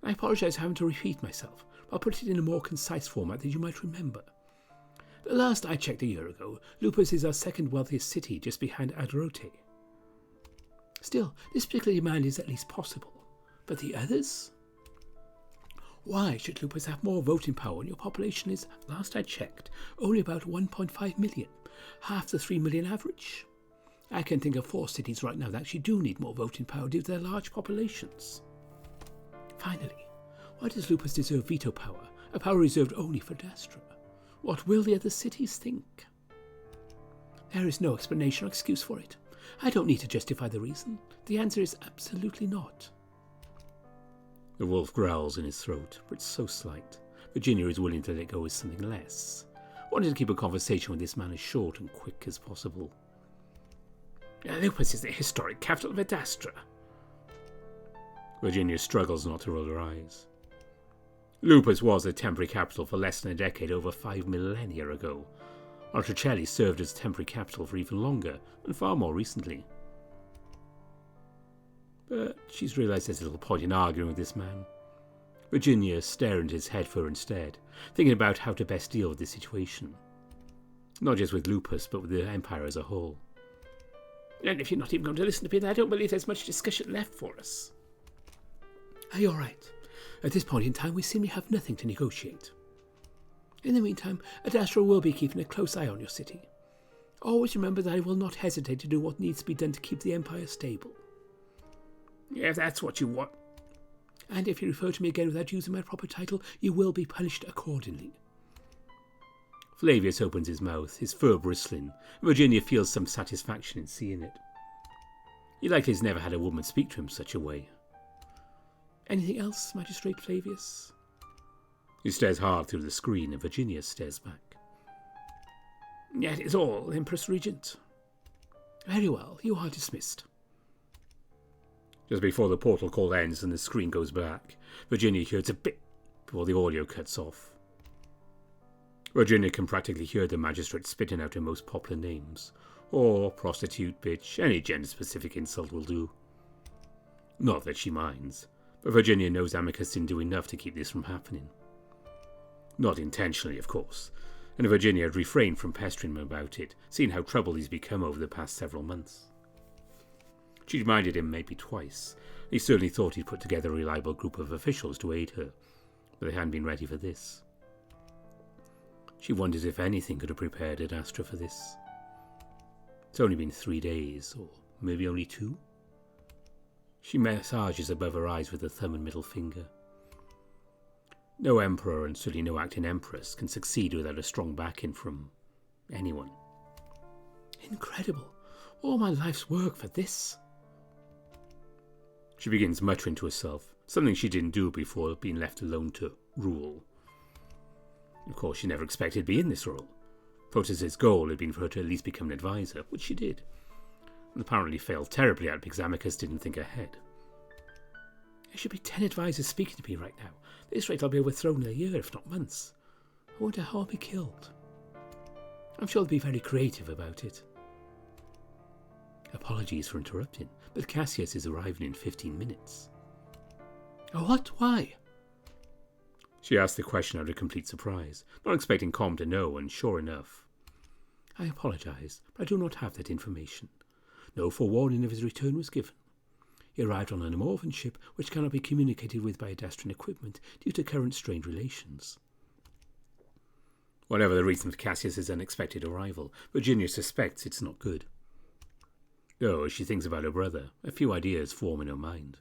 I apologise for having to repeat myself, but I'll put it in a more concise format that you might remember. The last I checked a year ago, Lupus is our second wealthiest city, just behind Adrote. Still, this particular demand is at least possible. But the others? Why should Lupus have more voting power when your population is, last I checked, only about 1.5 million, half the 3 million average? I can think of 4 cities right now that actually do need more voting power due to their large populations. Finally, why does Lupus deserve veto power, a power reserved only for Dastra? What will the other cities think? There is no explanation or excuse for it. I don't need to justify the reason. The answer is absolutely not. The wolf growls in his throat, but it's so slight. Virginia is willing to let go with something less, wanting to keep a conversation with this man as short and quick as possible. Lupus is the historic capital of Adastra. Virginia struggles not to roll her eyes. Lupus was a temporary capital for less than a decade, over 5 millennia ago, while Tricelli served as temporary capital for even longer, and far more recently. But she's realised there's little point in arguing with this man. Virginia stared into his head for her instead, thinking about how to best deal with this situation. Not just with Lupus, but with the Empire as a whole. And if you're not even going to listen to me, then I don't believe there's much discussion left for us. Are you all right? At this point in time, we seem to have nothing to negotiate. In the meantime, Adastra will be keeping a close eye on your city. Always remember that I will not hesitate to do what needs to be done to keep the Empire stable. If that's what you want. And if you refer to me again without using my proper title, you will be punished accordingly. Flavius opens his mouth, his fur bristling. Virginia feels some satisfaction in seeing it. He likely has never had a woman speak to him such a way. Anything else, Magistrate Flavius? He stares hard through the screen, and Virginia stares back. That is all, Empress Regent. Very well, you are dismissed. Just before the portal call ends and the screen goes black, Virginia hears a bit before the audio cuts off. Virginia can practically hear the magistrate spitting out her most popular names. Or prostitute, bitch, any gender-specific insult will do. Not that she minds, but Virginia knows Amicus didn't do enough to keep this from happening. Not intentionally, of course, and Virginia had refrained from pestering him about it, seeing how troubled he's become over the past several months. She reminded him maybe twice. He certainly thought he'd put together a reliable group of officials to aid her, but they hadn't been ready for this. She wonders if anything could have prepared Adastra for this. It's only been 3 days, or maybe only 2. She massages above her eyes with her thumb and middle finger. No emperor, and certainly no acting empress, can succeed without a strong backing from anyone. Incredible. All my life's work for this. She begins muttering to herself, something she didn't do before being left alone to rule. Of course, she never expected to be in this role. Proteus's goal had been for her to at least become an advisor, which she did, and apparently failed terribly at because Amicus didn't think ahead. There should be 10 advisors speaking to me right now. At this rate, I'll be overthrown in a year, if not months. I wonder how I'll be killed. I'm sure they'll be very creative about it. Apologies for interrupting, but Cassius is arriving in 15 minutes. Oh, what? Why? She asked the question out of complete surprise, not expecting Com to know, and sure enough. I apologise, but I do not have that information. No forewarning of his return was given. He arrived on an Amorphan ship which cannot be communicated with by Adastrian equipment due to current strained relations. Whatever the reason for Cassius's unexpected arrival, Virginia suspects it's not good. Though, as she thinks about her brother, a few ideas form in her mind.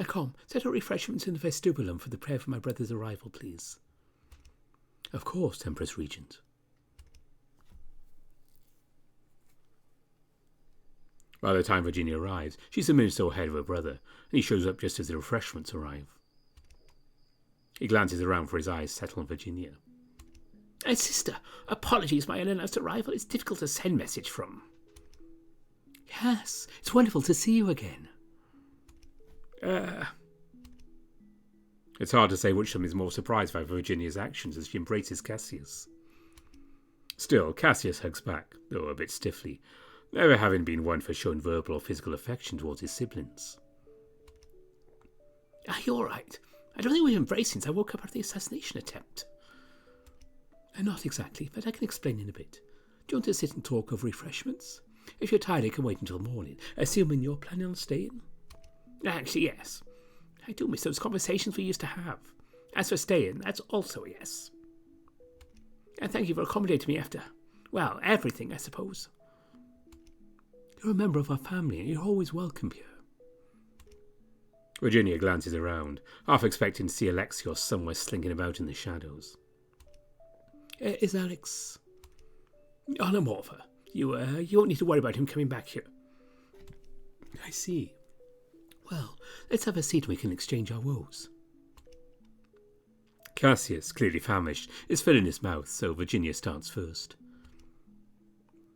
Com, set out refreshments in the vestibulum for the prayer for my brother's arrival, please. Of course, Empress Regent. By the time Virginia arrives, she's a minute or so ahead of her brother, and he shows up just as the refreshments arrive. He glances around for his eyes settle on Virginia. Sister, apologies for my unannounced arrival. It's difficult to send message from. Yes, it's wonderful to see you again. It's hard to say which of them is more surprised by Virginia's actions as she embraces Cassius. Still, Cassius hugs back, though a bit stiffly, never having been one for showing verbal or physical affection towards his siblings. Are you all right? I don't think we've embraced since I woke up after the assassination attempt. Not exactly, but I can explain in a bit. Do you want to sit and talk over refreshments? If you're tired, I can wait until morning, assuming you're planning on staying. Actually, yes. I do miss those conversations we used to have. As for staying, that's also a yes. And thank you for accommodating me after, well, everything, I suppose. You're a member of our family, and you're always welcome here. Virginia glances around, half expecting to see Alexios somewhere slinking about in the shadows. Is Alex... Oh, no more of her. You won't need to worry about him coming back here. I see. Well, let's have a seat and we can exchange our woes. Cassius, clearly famished, is filling his mouth, so Virginia starts first.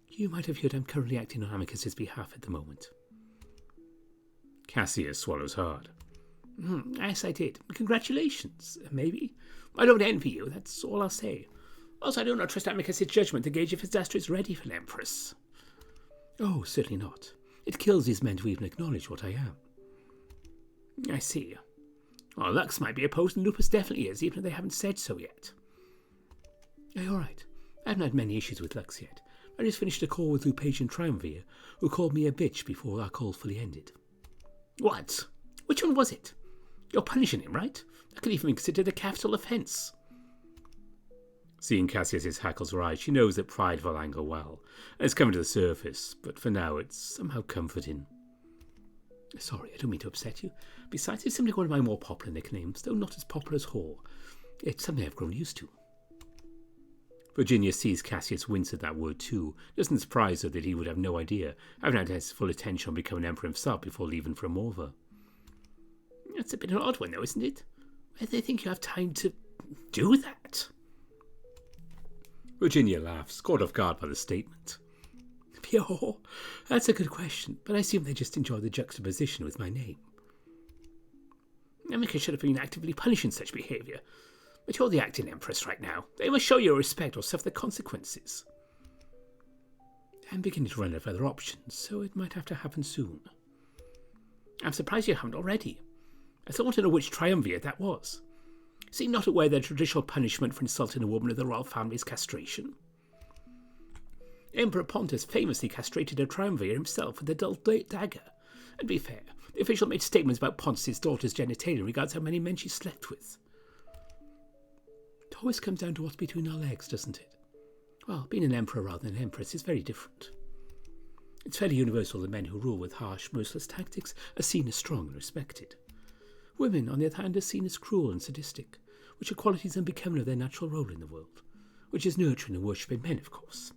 You might have heard I'm currently acting on Amicus's behalf at the moment. Cassius swallows hard. Yes, I did. Congratulations, maybe. I don't envy you, that's all I'll say. Also, I do not trust Amicus's judgment to gauge if his Astra is ready for an Empress. Oh, certainly not. It kills these men to even acknowledge what I am. I see. Well, Lux might be opposed, and Lupus definitely is, even if they haven't said so yet. All right. I haven't had many issues with Lux yet. I just finished a call with Lupasian Triumvir, who called me a bitch before our call fully ended. What? Which one was it? You're punishing him, right? That could even be considered a capital offence. Seeing Cassius's hackles rise, she knows that pride will anger well, and it's coming to the surface, but for now it's somehow comforting. Sorry, I don't mean to upset you. Besides, it's simply one of my more popular nicknames, though not as popular as Whore. It's something I've grown used to. Virginia sees Cassius wince at that word too. Doesn't surprise her that he would have no idea, having had his full attention on becoming Emperor himself before leaving for Amorva. That's a bit of an odd one, though, isn't it? Where do they think you have time to do that? Virginia laughs, caught off guard by the statement. Pure, that's a good question, but I assume they just enjoy the juxtaposition with my name. Amicus should have been actively punishing such behaviour, but you're the acting Empress right now. They must show you respect or suffer the consequences. I'm beginning to run out of other options, so it might have to happen soon. I'm surprised you haven't already. I still want to know which triumvirate that was. Seem not aware that traditional punishment for insulting a woman of the royal family is castration. Emperor Pontus famously castrated a triumvirate himself with a dull dagger. And to be fair, the official made statements about Pontus's daughter's genitalia in regards how many men she slept with. It always comes down to what's between our legs, doesn't it? Well, being an emperor rather than an empress is very different. It's fairly universal that men who rule with harsh, merciless tactics are seen as strong and respected. Women, on the other hand, are seen as cruel and sadistic, which are qualities unbecoming of their natural role in the world, which is nurturing and worshipping men, of course.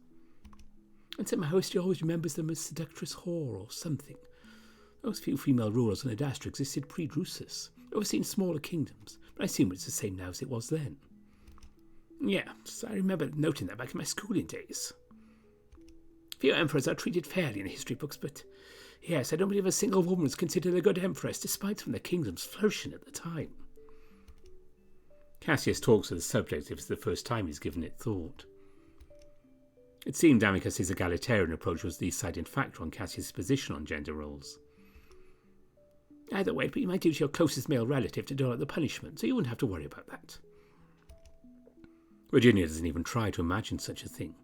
And somehow history always remembers them as seductress whore or something. Those few female rulers on Adastra existed pre-Drusus, overseeing smaller kingdoms, but I assume it's the same now as it was then. Yes, I remember noting that back in my schooling days. Few emperors are treated fairly in the history books, but yes, I don't believe a single woman was considered a good empress, despite some of their kingdoms flourishing at the time. Cassius talks of the subject as if it's the first time he's given it thought. It seemed Amicus's egalitarian approach was the deciding factor on Cassius' position on gender roles. Either way, it'd be my duty your closest male relative to dole out the punishment, so you wouldn't have to worry about that. Virginia doesn't even try to imagine such a thing.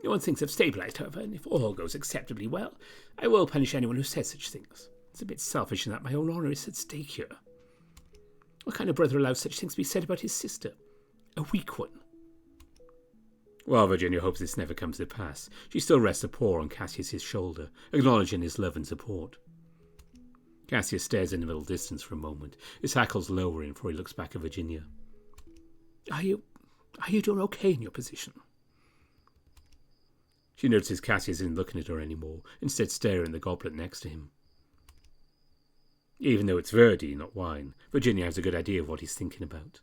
Once things have stabilised, however, and if all goes acceptably well, I will punish anyone who says such things. It's a bit selfish in that my own honour is at stake here. What kind of brother allows such things to be said about his sister? A weak one. While Virginia hopes this never comes to pass, she still rests a paw on Cassius's shoulder, acknowledging his love and support. Cassius stares in the middle distance for a moment, his hackles lowering before he looks back at Virginia. Are you doing okay in your position? She notices Cassius isn't looking at her anymore, instead staring at the goblet next to him. Even though it's Verdi, not wine, Virginia has a good idea of what he's thinking about.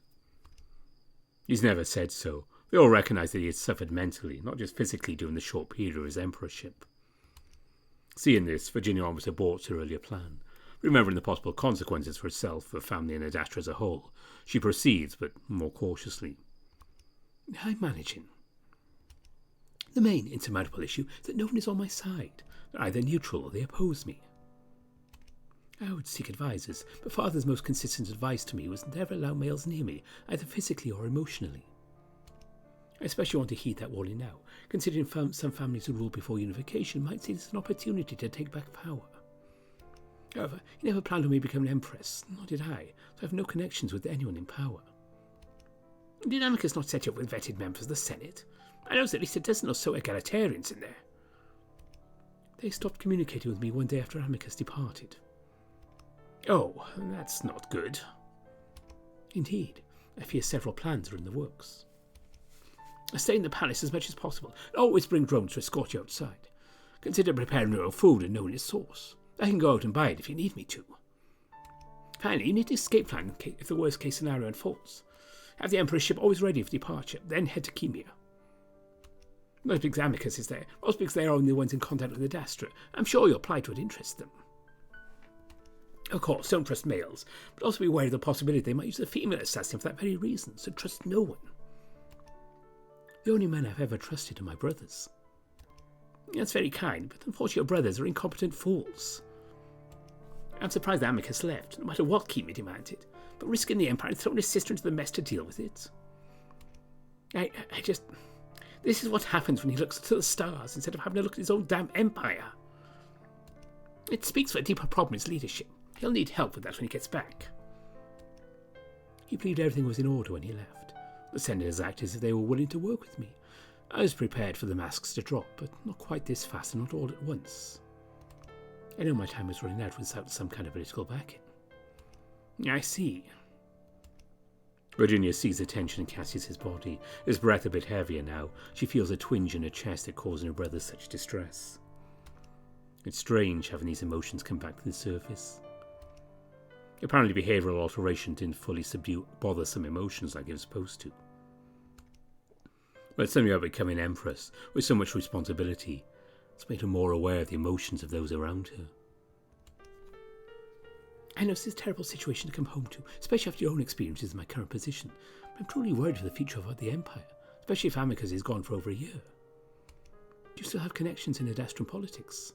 He's never said so. They all recognise that he had suffered mentally, not just physically during the short period of his emperorship. Seeing this, Virginia almost aborts her earlier plan. Remembering the possible consequences for herself, for family and Adastra as a whole, she proceeds, but more cautiously. I'm managing. The main insurmountable issue is that no one is on my side. They're either neutral or they oppose me. I would seek advisors, but Father's most consistent advice to me was never allow males near me, either physically or emotionally. I especially want to heed that warning now, considering some families who ruled before unification might see this as an opportunity to take back power. However, he never planned on me becoming empress, nor did I, so I have no connections with anyone in power. Did Amicus not set you up with vetted members of the Senate? I know there's at least a dozen or so egalitarians in there. They stopped communicating with me one day after Amicus departed. Oh, that's not good. Indeed, I fear several plans are in the works. Stay in the palace as much as possible, and always bring drones to escort you outside. Consider preparing your own food and knowing its source. I can go out and buy it if you need me to. Finally, you need an escape plan if the worst case scenario unfolds. Have the Emperor's ship always ready for departure, then head to Khemia. Most because Amicus is there, most because they are only the ones in contact with Adastra. I'm sure your plight would interest them. Of course, don't trust males, but also be aware of the possibility they might use a female assassin for that very reason, so trust no one. The only men I've ever trusted are my brothers. That's very kind, but unfortunately your brothers are incompetent fools. I'm surprised that Amicus left, no matter what Khemia demanded, but risking the Empire and throwing his sister into the mess to deal with it. This is what happens when he looks to the stars instead of having a look at his own damn empire. It speaks for a deeper problem in his leadership. He'll need help with that when he gets back. He believed everything was in order when he left. The senators acted as if they were willing to work with me. I was prepared for the masks to drop, but not quite this fast and not all at once. I know my time was running out without some kind of political backing. I see. Virginia sees the tension in Cassius's body, his breath a bit heavier now. She feels a twinge in her chest that causing her brother such distress. It's strange having these emotions come back to the surface. Apparently behavioural alteration didn't fully subdue bothersome emotions like it was supposed to. But something about becoming empress, with so much responsibility, it's made her more aware of the emotions of those around her. I know this is a terrible situation to come home to, especially after your own experiences in my current position, but I'm truly worried for the future of the Empire, especially if Amicus is gone for over a year. Do you still have connections in Adastran politics?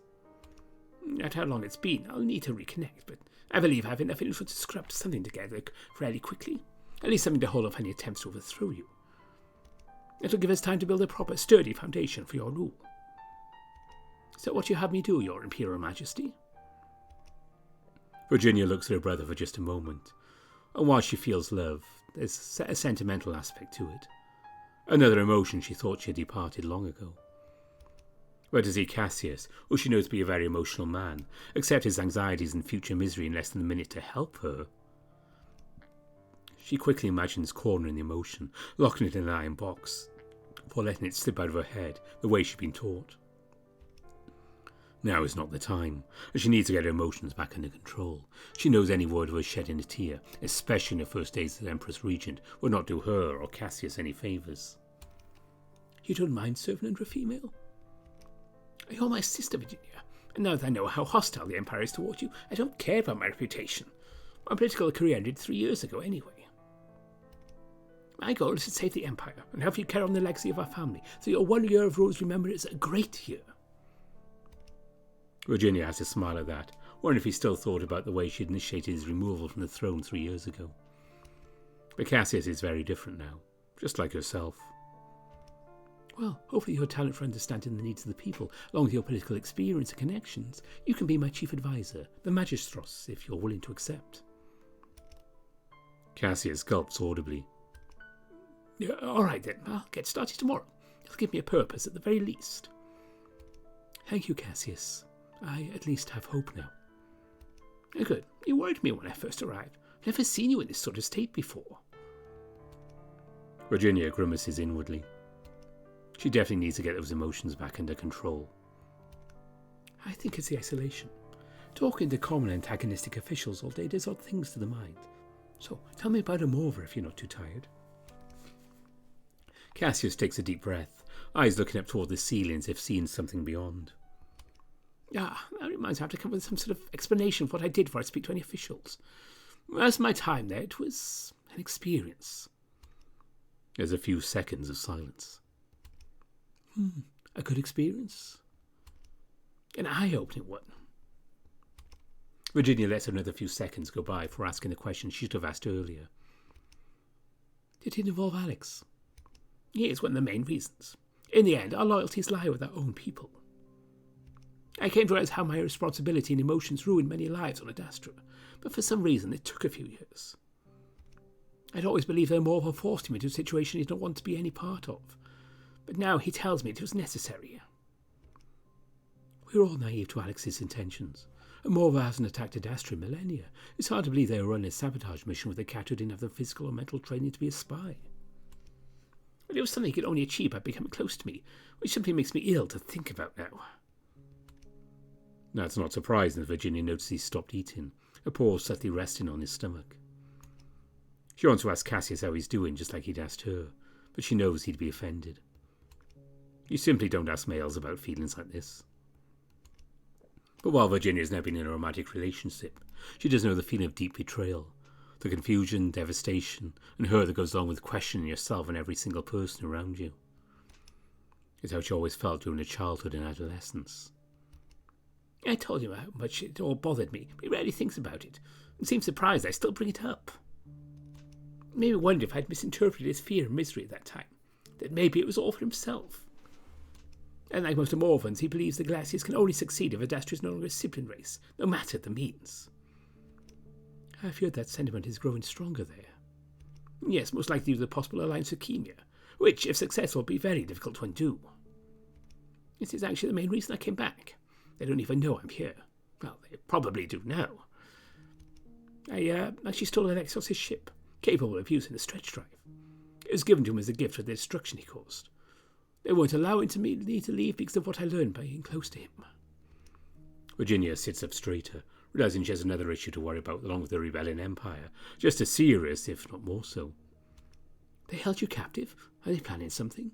At how long it's been, I'll need to reconnect, but I believe I have enough influence to scrap something together fairly quickly, at least something to hold off any attempts to overthrow you. It'll give us time to build a proper, sturdy foundation for your rule. So what you have me do, Your Imperial Majesty? Virginia looks at her brother for just a moment, and while she feels love, there's a sentimental aspect to it. Another emotion she thought she had departed long ago. Where to see Cassius, who she knows to be a very emotional man, accept his anxieties and future misery in less than a minute to help her? She quickly imagines cornering the emotion, locking it in an iron box, before letting it slip out of her head the way she'd been taught. Now is not the time, and she needs to get her emotions back under control. She knows any word of her shedding a tear, especially in her first days as Empress Regent, would not do her or Cassius any favours. You don't mind serving under a female? You're my sister, Virginia, and now that I know how hostile the Empire is toward you, I don't care about my reputation. My political career ended 3 years ago anyway. My goal is to save the Empire and help you carry on the legacy of our family, so your 1 year of rules remembered is a great year. Virginia has to smile at that, wondering if he still thought about the way she had initiated his removal from the throne 3 years ago. But Cassius is very different now, just like herself. Well, hopefully your talent for understanding the needs of the people, along with your political experience and connections, you can be my chief advisor, the Magistros, if you're willing to accept. Cassius gulps audibly. Yeah, all right then, I'll get started tomorrow. It'll give me a purpose at the very least. Thank you, Cassius. I at least have hope now. Good. You worried me when I first arrived. I've never seen you in this sort of state before. Virginia grimaces inwardly. She definitely needs to get those emotions back under control. I think it's the isolation. Talking to common antagonistic officials all day does odd things to the mind. So tell me about Amorva if you're not too tired. Cassius takes a deep breath, eyes looking up toward the ceiling as if seeing something beyond. That reminds me, I have to come up with some sort of explanation of what I did before I speak to any officials. As my time there, it was an experience. There's a few seconds of silence. A good experience? An eye-opening one. Virginia lets another few seconds go by before asking the question she should have asked earlier. Did it involve Alex? Here's one of the main reasons. In the end, our loyalties lie with our own people. I came to realize how my responsibility and emotions ruined many lives on Adastra, but for some reason it took a few years. I'd always believed that Amorva forced him into a situation he did not want to be any part of, but now he tells me it was necessary. We were all naive to Alex's intentions. Amorva hasn't attacked Adastra in millennia. It's hard to believe they were running a sabotage mission with a cat who didn't have the physical or mental training to be a spy. But it was something he could only achieve by becoming close to me, which simply makes me ill to think about now. That's not surprising that Virginia noticed he stopped eating, a paw subtly resting on his stomach. She wants to ask Cassius how he's doing, just like he'd asked her, but she knows he'd be offended. You simply don't ask males about feelings like this. But while Virginia's never been in a romantic relationship, she does know the feeling of deep betrayal, the confusion, devastation, and hurt that goes along with questioning yourself and every single person around you. It's how she always felt during her childhood and adolescence. I told him how much it all bothered me, but he rarely thinks about it, and seems surprised I still bring it up. It made me wonder if I'd misinterpreted his fear and misery at that time, that maybe it was all for himself. And like most Amorvans, he believes the Glaciers can only succeed if Adastra is no longer a sibling race, no matter the means. I fear that sentiment is growing stronger there. Yes, most likely due to the possible alliance with Khemia, which, if successful, will be very difficult to undo. This is actually the main reason I came back. They don't even know I'm here. Well, they probably do now. I actually stole Alexios' ship, capable of using the stretch drive. It was given to him as a gift for the destruction he caused. They won't allow me to leave because of what I learned by being close to him. Virginia sits up straighter, realizing she has another issue to worry about along with the rebellion empire, just as serious, if not more so. They held you captive? Are they planning something?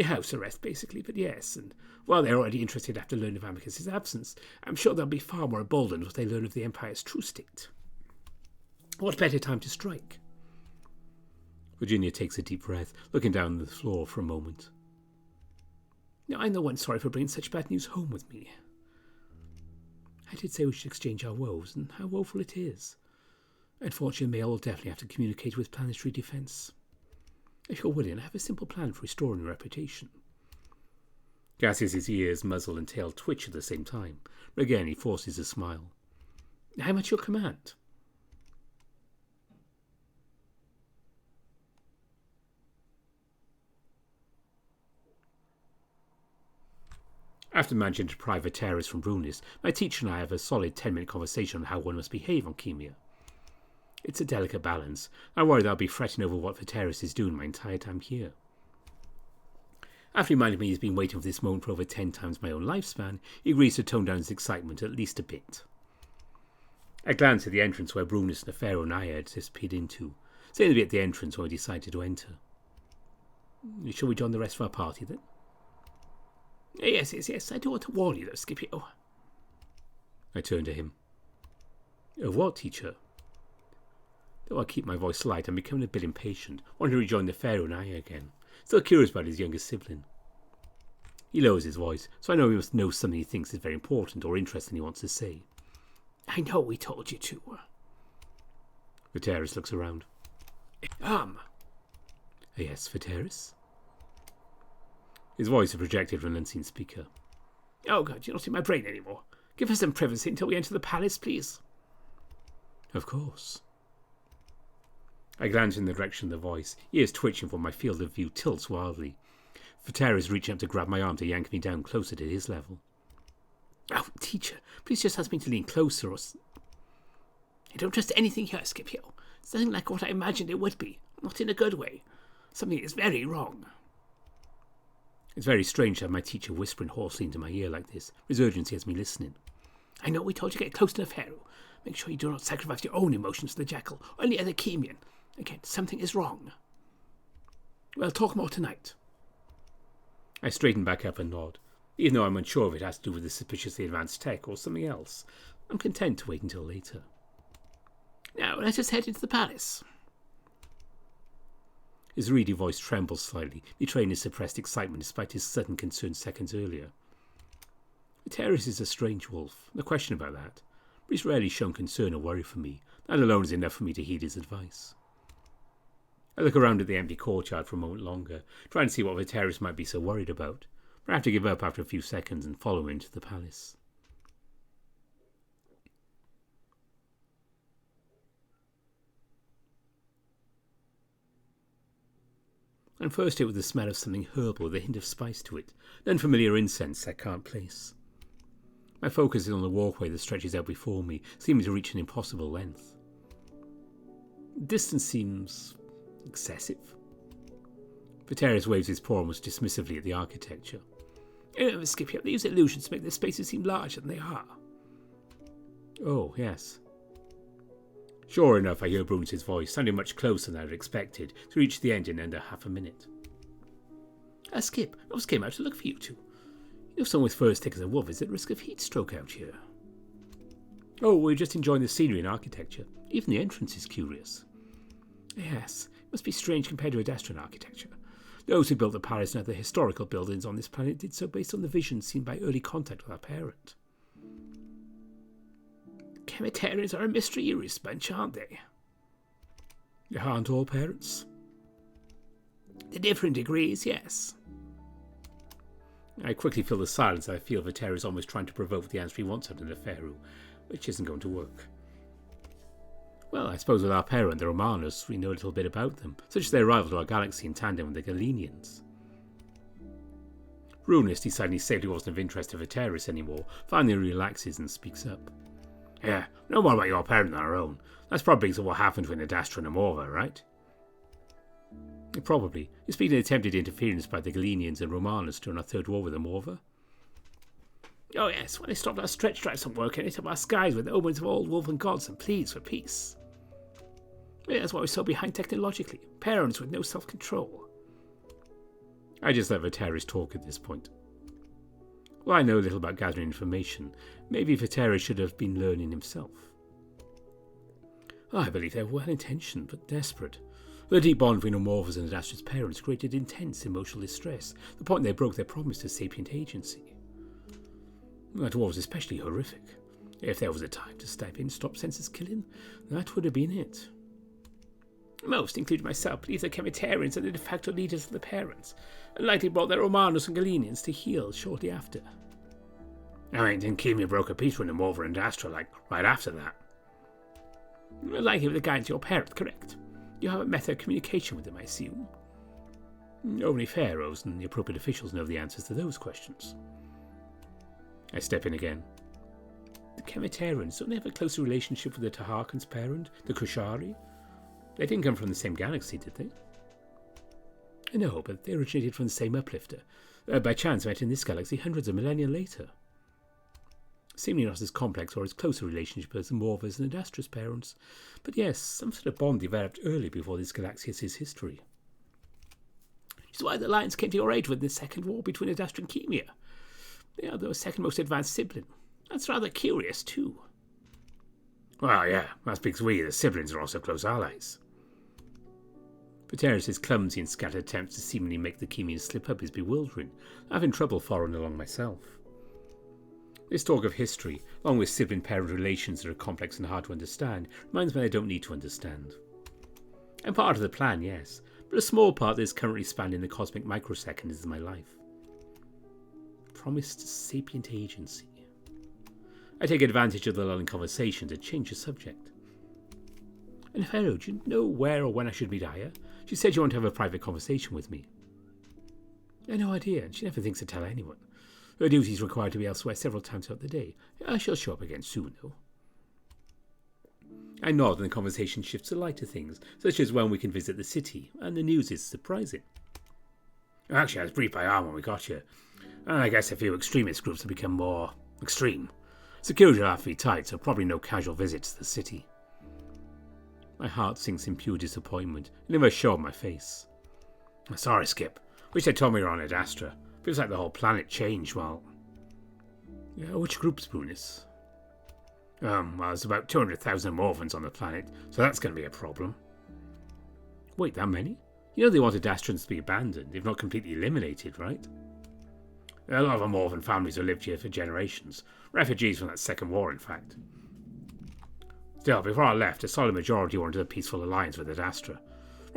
House arrest, basically, but yes, and while they're already interested after learning of Amicus's absence, I'm sure they'll be far more emboldened once they learn of the Empire's true state. What better time to strike? Virginia takes a deep breath, looking down the floor for a moment. Now, I'm the one sorry for bringing such bad news home with me. I did say we should exchange our woes, and how woeful it is. Unfortunately, Mail will definitely have to communicate with Planetary Defense. If you're willing, I have a simple plan for restoring your reputation. Cassius's ears, muzzle, and tail twitch at the same time. Again, he forces a smile. How much your command? After managing to pry Viteris from Brunis, my teacher and I have a solid 10-minute conversation on how one must behave on Khemia. It's a delicate balance. I worry that I'll be fretting over what Viteris is doing my entire time here. After reminding me he's been waiting for this moment for over 10 times my own lifespan, he agrees to tone down his excitement at least a bit. I glance at the entrance where Brunis and the Pharaoh and Aya had disappeared into, saying to be at the entrance when we decided to enter. Shall we join the rest of our party then? Yes. I do want to warn you though, Scipio. I turned to him. Of what, teacher? Though I keep my voice light, I'm becoming a bit impatient, wanting to rejoin the Pharaoh and Aya again, still curious about his younger sibling. He lowers his voice, so I know he must know something he thinks is very important or interesting he wants to say. I know we told you to. Viteris looks around. Yes, Viteris? His voice is projected from an unseen speaker. Oh God, you're not in my brain anymore. Give us some privacy until we enter the palace, please. Of course. I glance in the direction of the voice, ears twitching for my field of view tilts wildly. Viteris reaching up to grab my arm to yank me down closer to his level. Oh, teacher, please just ask me to lean closer or... I don't trust anything here, Scipio. It's nothing like what I imagined it would be. Not in a good way. Something is very wrong. It's very strange to have my teacher whispering hoarsely into my ear like this. His urgency has me listening. I know we told you to get close to the Pharaoh. Make sure you do not sacrifice your own emotions to the jackal or any other Khemian. Again, something is wrong. We'll talk more tonight. I straighten back up and nod. Even though I'm unsure if it has to do with the suspiciously advanced tech or something else, I'm content to wait until later. Now, let us head into the palace. His reedy voice trembles slightly, betraying his suppressed excitement despite his sudden concern seconds earlier. Viteris is a strange wolf, no question about that, but he's rarely shown concern or worry for me. That alone is enough for me to heed his advice. I look around at the empty courtyard for a moment longer, trying to see what Viteris might be so worried about, but I have to give up after a few seconds and follow him into the palace. I'm first hit with the smell of something herbal with a hint of spice to it, an unfamiliar incense I can't place. My focus is on the walkway that stretches out before me, seeming to reach an impossible length. The distance seems excessive. Viteris waves his paw almost dismissively at the architecture. Scipio, they use illusions to make their spaces seem larger than they are. Oh, yes. Sure enough, I hear Brunis' voice, sounding much closer than I had expected, to reach the end in under half a minute. Skip, I just came out to look for you two. You know someone with fur as thick as a wolf is at risk of heat stroke out here. Oh, we're just enjoying the scenery and architecture. Even the entrance is curious. Yes, it must be strange compared to Adastrian architecture. Those who built the palace and other historical buildings on this planet did so based on the visions seen by early contact with our parent. Chemitarians are a mysterious bunch, aren't they? Aren't all parents? To different degrees, yes. I quickly fill the silence. I feel Viteris is almost trying to provoke the answer he wants out of the Pharaoh, which isn't going to work. Well, I suppose with our parent, the Romanos, we know a little bit about them, such as their arrival to our galaxy in tandem with the Galenians. Brunis, deciding he safely wasn't of interest to Viteris anymore, finally relaxes and speaks up. Yeah, no more about your parent than our own. That's probably because of what happened between Adastrian and Morva, right? Probably. You speak of attempted interference by the Galenians and Romanos during our third war with the Morva? Oh yes, when they stopped our stretch drives from work and lit up our skies with omens of old wolven gods and pleas for peace. Yeah, that's why we're so behind technologically. Parents with no self-control. I just let Viteris talk at this point. Well, I know little about gathering information. Maybe Viteris should have been learning himself. I believe they were well-intentioned, but desperate. The deep bond between Morva's and Adastrian's parents created intense emotional distress, the point they broke their promise to sapient agency. That war was especially horrific. If there was a time to step in and stop senseless killing, that would have been it. Most, including myself, believe the Chemitarians are the de facto leaders of the parents, and likely brought their Romanos and Galenians to heel shortly after. I mean, didn't Khemia broke a peace with the Morva and Astra, right after that? Likely with the guidance of your parent, correct. You have a method of communication with them, I assume. Only pharaohs and the appropriate officials know the answers to those questions. I step in again. The Kemeterans, don't they have a closer relationship with the Taharkan's parent, the Kushari? They didn't come from the same galaxy, did they? No, but they originated from the same uplifter. By chance met in this galaxy hundreds of millennia later. Seemingly not as complex or as close a relationship as the Morvas and Adastra's parents, but yes, some sort of bond developed early before this galaxia's history. Which is why the Alliance came to your aid with the second war between Adastra and Khemia. They are the second most advanced sibling. That's rather curious, too. Well, yeah, that's because we, the siblings, are also close allies. Viteris' clumsy and scattered attempts to seemingly make the Khemians slip up is bewildering. I'm having trouble following along myself. This talk of history, along with sibling-parent relations that are complex and hard to understand, reminds me I don't need to understand. I'm part of the plan, yes, but a small part that is currently spanning the cosmic microseconds of my life. Promised sapient agency. I take advantage of the lulling conversation to change the subject. And Pharaoh, do you know where or when I should meet Aya? She said you want to have a private conversation with me. I have no idea, and she never thinks to tell anyone. Her duties require to be elsewhere several times throughout the day. I shall show up again soon, though. I nod and the conversation shifts to lighter things, such as when we can visit the city, and the news is surprising. Actually, I was briefed by Arm when we got here, and I guess a few extremist groups have become more extreme. Security will have to be tight, so probably no casual visits to the city. My heart sinks in pure disappointment, and never show on my face. Sorry, Skip. Wish they told me you're on Adastra. Feels like the whole planet changed, well... Yeah, which group's Brunis? Well, there's about 200,000 Morvans on the planet, so that's going to be a problem. Wait, that many? You know they want Adastrans to be abandoned, if not completely eliminated, right? A lot of the Morvan families have lived here for generations. Refugees from that second war, in fact. Still, before I left, a solid majority wanted a peaceful alliance with Adastra.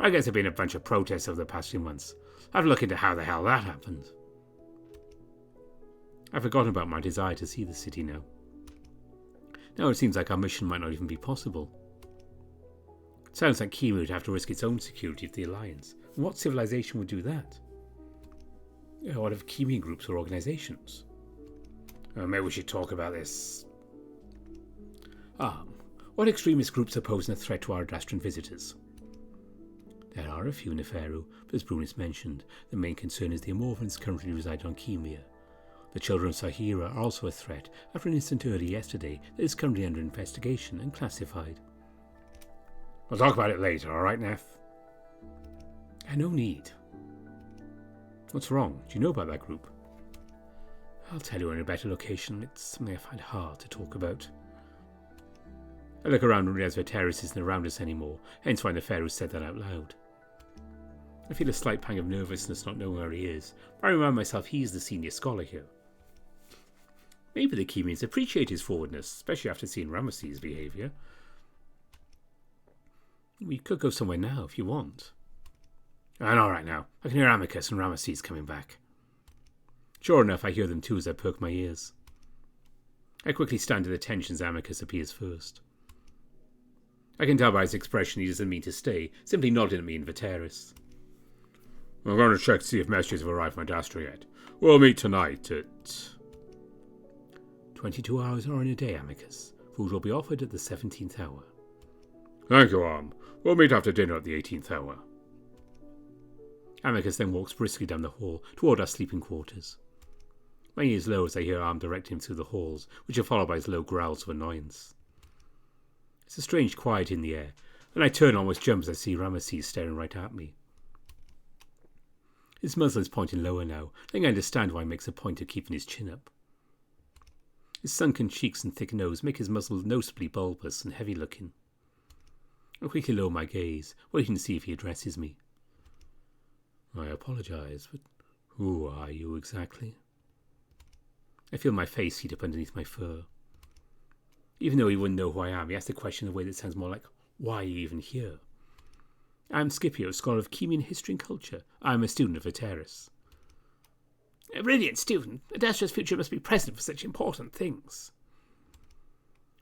I guess there have been a bunch of protests over the past few months. I've looked into how the hell that happened. I've forgotten about my desire to see the city now. Now it seems like our mission might not even be possible. It sounds like Khemia would have to risk its own security for the Alliance. And what civilization would do that? What of Khemian groups or organizations? Maybe we should talk about this. What extremist groups are posing a threat to our Adastran visitors? There are a few, Neferu, but as Brunis mentioned, the main concern is the Amorphans currently reside on Khemia. The children of Sahira are also a threat after an incident early yesterday that is currently under investigation and classified. We'll talk about it later, alright, Neff? No need. What's wrong? Do you know about that group? I'll tell you in a better location. It's something I find hard to talk about. I look around and realize Viteris isn't around us anymore, hence why Neferu said that out loud. I feel a slight pang of nervousness not knowing where he is, but I remind myself he's the senior scholar here. Maybe the Khemians appreciate his forwardness, especially after seeing Ramoses' behaviour. We could go somewhere now if you want. I know right now. I can hear Amicus and Ramoses coming back. Sure enough, I hear them too as I perk my ears. I quickly stand at attention as Amicus appears first. I can tell by his expression he doesn't mean to stay, simply nodding at me in Viteris. I'm going to check to see if messages have arrived from Adastra yet. We'll meet tonight at... 22 hours are in a day, Amicus. Food will be offered at the 17th hour. Thank you, Arm. We'll meet after dinner at the 18th hour. Amicus then walks briskly down the hall toward our sleeping quarters. My ears lower as I hear Arm direct him through the halls, which are followed by his low growls of annoyance. It's a strange quiet in the air, and I turn almost jump as I see Ramoses staring right at me. His muzzle is pointing lower now. I think I understand why he makes a point of keeping his chin up. His sunken cheeks and thick nose make his muzzle noticeably bulbous and heavy-looking. I quickly lower my gaze, waiting to see if he addresses me. I apologize, but who are you exactly? I feel my face heat up underneath my fur. Even though he wouldn't know who I am, he asks the question in a way that sounds more like, why are you even here? I'm Scipio, scholar of Khemian history and culture. I'm a student of Viteris. A brilliant student. Adastra's future must be present for such important things.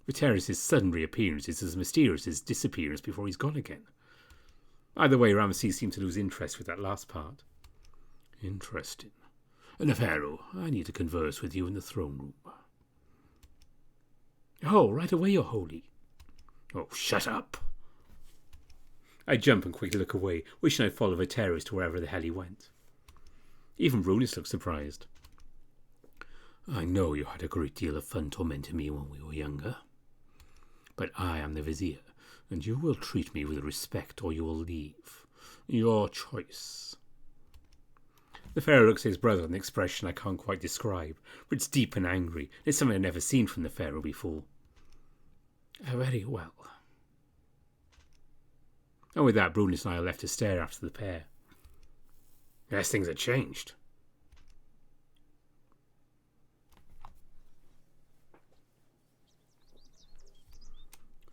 Viteris' sudden reappearance is as mysterious as his disappearance before he's gone again. Either way, Ramoses seemed to lose interest with that last part. Interesting. Neferu, I need to converse with you in the throne room. Oh, right away, Your Holy. Oh, shut up. I jump and quickly look away, wishing I'd follow the terrorist to wherever the hell he went. Even Runis looked surprised. I know you had a great deal of fun tormenting me when we were younger. But I am the Vizier, and you will treat me with respect or you will leave. Your choice. The Pharaoh looks at his brother with an expression I can't quite describe, but it's deep and angry. It's something I've never seen from the Pharaoh before. Very well. And with that, Brunis and I are left to stare after the pair. Yes, things have changed.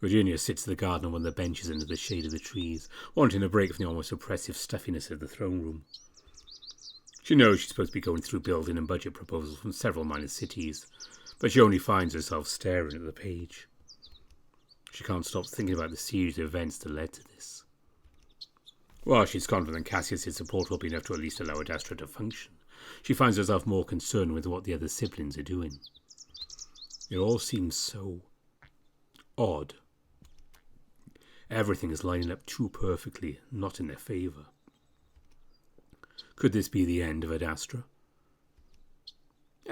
Virginia sits in the garden on one of the benches under the shade of the trees, wanting a break from the almost oppressive stuffiness of the throne room. She knows she's supposed to be going through building and budget proposals from several minor cities, but she only finds herself staring at the page. She can't stop thinking about the series of events that led to this. While she's confident Cassius' support will be enough to at least allow Adastra to function, she finds herself more concerned with what the other siblings are doing. It all seems so odd. Everything is lining up too perfectly, not in their favour. Could this be the end of Adastra?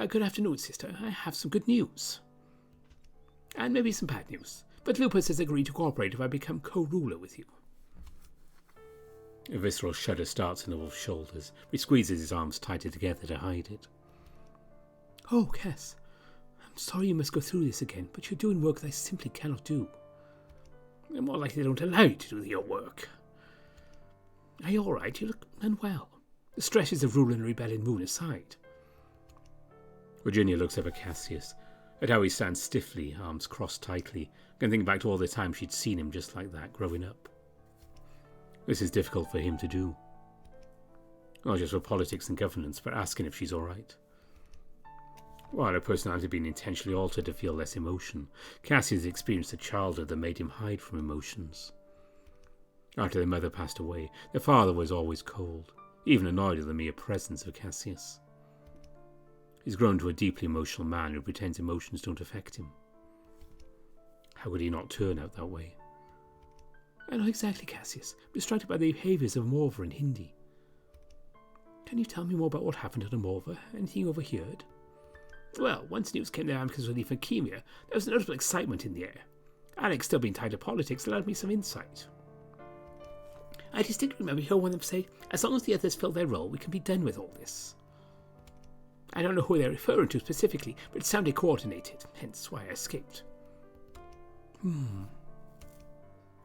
Good afternoon, sister. I have some good news. And maybe some bad news. But Lupus has agreed to cooperate if I become co-ruler with you. A visceral shudder starts on the wolf's shoulders. He squeezes his arms tighter together to hide it. Oh, Cass. I'm sorry you must go through this again, but you're doing work that I simply cannot do. And more likely they don't allow you to do your work. Are you all right? You look unwell. The stresses of ruling a rebellion moon aside. Virginia looks up at Cassius, at how he stands stiffly, arms crossed tightly, and think back to all the times she'd seen him just like that, growing up. This is difficult for him to do. Not just for politics and governance, but asking if she's all right. While her personality had been intentionally altered to feel less emotion, Cassius experienced a childhood that made him hide from emotions. After their mother passed away, their father was always cold, even annoyed at the mere presence of Cassius. He's grown to a deeply emotional man who pretends emotions don't affect him. How could he not turn out that way? I know exactly, Cassius. I'm distracted by the behaviours of Morva and Hindi. Can you tell me more about what happened at Morva? Anything you overheard? Well, once news came that Amicus was leaving Khemia, there was notable excitement in the air. Alex, still being tied to politics, allowed me some insight. I distinctly remember hearing one of them say, as long as the others fill their role, we can be done with all this. I don't know who they're referring to specifically, but it sounded coordinated, hence why I escaped.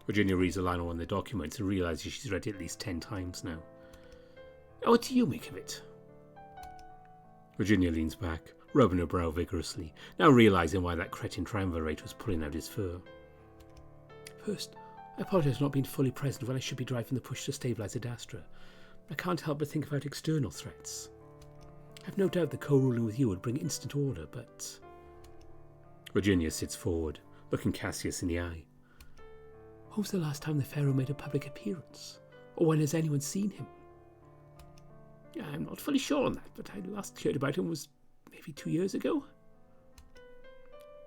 Virginia reads a line on one of the documents and realises she's read it at least 10 times now. What do you make of it? Virginia leans back, rubbing her brow vigorously, now realising why that cretin triumvirate was pulling out his fur. First, I apologise for not being fully present when I should be driving the push to stabilise Adastra. I can't help but think about external threats. I've no doubt that co-ruling with you would bring instant order, but... Virginia sits forward, looking Cassius in the eye. When was the last time the Pharaoh made a public appearance? Or when has anyone seen him? I'm not fully sure on that, but I last heard about him was maybe 2 years ago.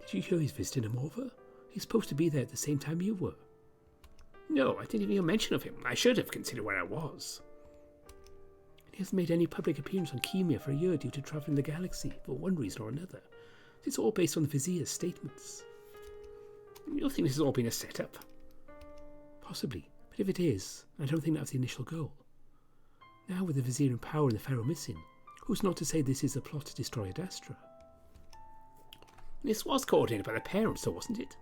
Did you hear he's visiting Amorva? He's supposed to be there at the same time you were. No, I didn't even hear mention of him. I should have considered where I was. He hasn't made any public appearance on Khemia for a year due to travelling the galaxy, for one reason or another. It's all based on the Vizier's statements. You think this has all been a setup? Possibly, but if it is, I don't think that was the initial goal. Now with the Vizier in power and the Pharaoh missing, who's not to say this is a plot to destroy Adastra? This was coordinated by the parents, though, wasn't it?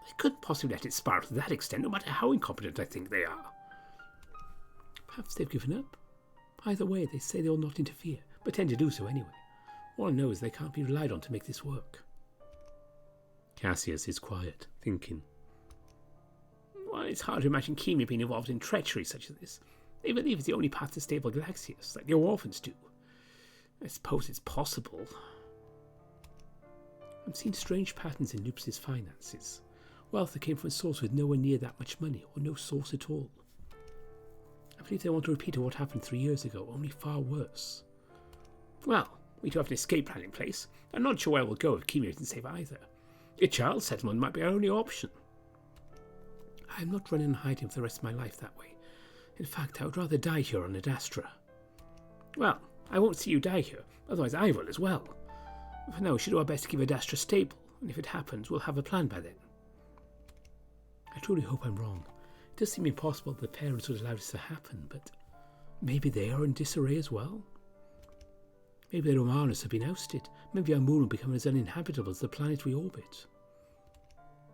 They couldn't possibly let it spiral to that extent, no matter how incompetent I think they are. Perhaps they've given up. Either way, they say they'll not interfere, but tend to do so anyway. All I know is they can't be relied on to make this work. Cassius is quiet, thinking. Well, it's hard to imagine Khemia being involved in treachery such as this. They believe it's the only path to stable Galaxius, like the orphans do. I suppose it's possible. I'm seeing strange patterns in Lupus's finances. Wealth that came from a source with nowhere near that much money, or no source at all. I believe they want to repeat what happened 3 years ago, only far worse. Well, we do have an escape plan in place. I'm not sure where we'll go if Khemia isn't safe either. A child settlement might be our only option. I am not running and hiding for the rest of my life that way. In fact, I would rather die here on Adastra. Well, I won't see you die here, otherwise I will as well. For now, we should do our best to keep Adastra stable, and if it happens, we'll have a plan by then. I truly hope I'm wrong. It does seem impossible that the parents would allow this to happen, but maybe they are in disarray as well? Maybe the Romanos have been ousted. Maybe our moon will become as uninhabitable as the planet we orbit.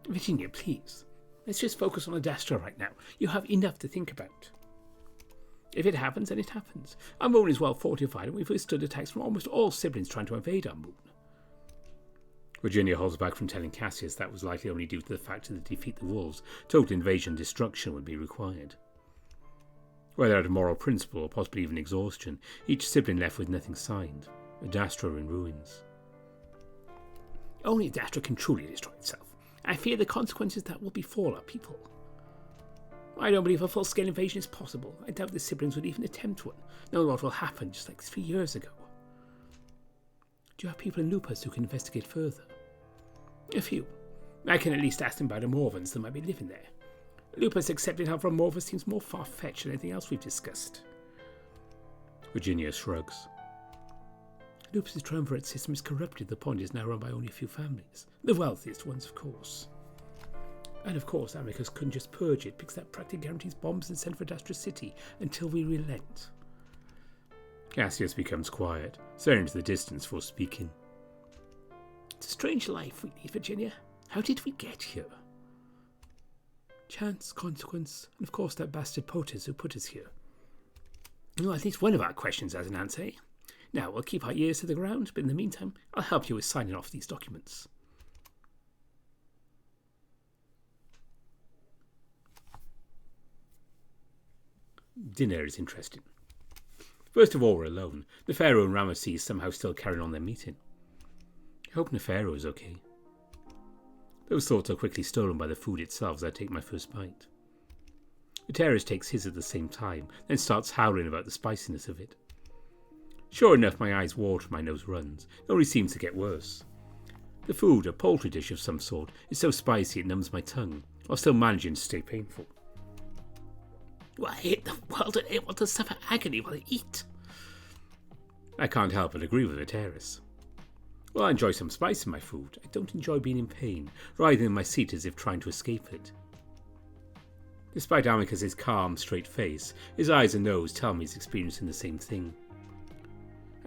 Virginia, please. Let's just focus on Adastra right now. You have enough to think about. If it happens, then it happens. Our moon is well fortified, and we've withstood attacks from almost all siblings trying to invade our moon. Virginia holds back from telling Cassius that was likely only due to the fact that to defeat the wolves, total invasion and destruction would be required. Whether out of moral principle or possibly even exhaustion, each sibling left with nothing signed. Adastra in ruins. Only Adastra can truly destroy itself. I fear the consequences that will befall our people. I don't believe a full-scale invasion is possible. I doubt the siblings would even attempt one, knowing what will happen just like 3 years ago. Do you have people in Lupus who can investigate further? A few. I can at least ask them about the Morvans that might be living there. Lupus accepting help from Morvans seems more far-fetched than anything else we've discussed. Virginia shrugs. Lupus's triumvirate system is corrupted. The point is now run by only a few families. The wealthiest ones, of course. And of course, Amicus couldn't just purge it, because that practically guarantees bombs and send for Adastra City until we relent. Cassius becomes quiet, staring into the distance for speaking. It's a strange life we lead, Virginia. How did we get here? Chance, consequence, and of course that bastard POTUS who put us here. Well, at least one of our questions has an answer. Now, we'll keep our ears to the ground, but in the meantime, I'll help you with signing off these documents. Dinner is interesting. First of all, we're alone. Nefero and Ramoses somehow still carrying on their meeting. I hope Nefero is okay. Those thoughts are quickly stolen by the food itself as I take my first bite. Viteris takes his at the same time, then starts howling about the spiciness of it. Sure enough, my eyes water, my nose runs. It only seems to get worse. The food, a poultry dish of some sort, is so spicy it numbs my tongue, while still managing to stay painful. Why in the world are able to suffer agony while I eat? I can't help but agree with Viteris. While I enjoy some spice in my food, I don't enjoy being in pain, writhing in my seat as if trying to escape it. Despite Amicus's calm, straight face, his eyes and nose tell me he's experiencing the same thing.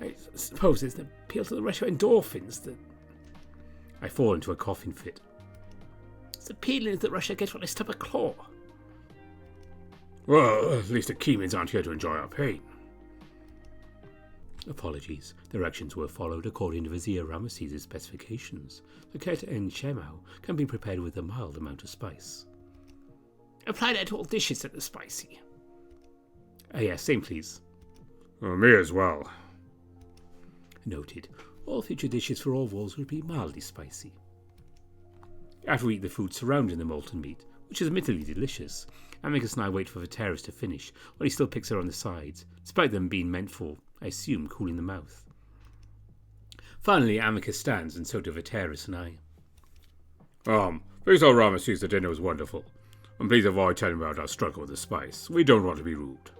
I suppose it's the appeal to the rush of endorphins that... I fall into a coughing fit. It's appealing as the rush I get when I stub a claw. Well, at least the Khemians aren't here to enjoy our pain. Apologies. Directions were followed according to Vizier Ramoses' specifications. Sakhaet and Shemau can be prepared with a mild amount of spice. Apply that to all dishes that are spicy. Yes, same please. Me as well. Noted. All future dishes for all wolves would be mildly spicy. After we eat the food surrounding the molten meat, which is admittedly delicious, Amicus and I wait for Viteris to finish while he still picks her on the sides, despite them being meant for, I assume, cooling the mouth. Finally, Amicus stands, and so do Viteris and I. Please tell Ramoses the dinner was wonderful, and please avoid telling about our struggle with the spice. We don't want to be rude.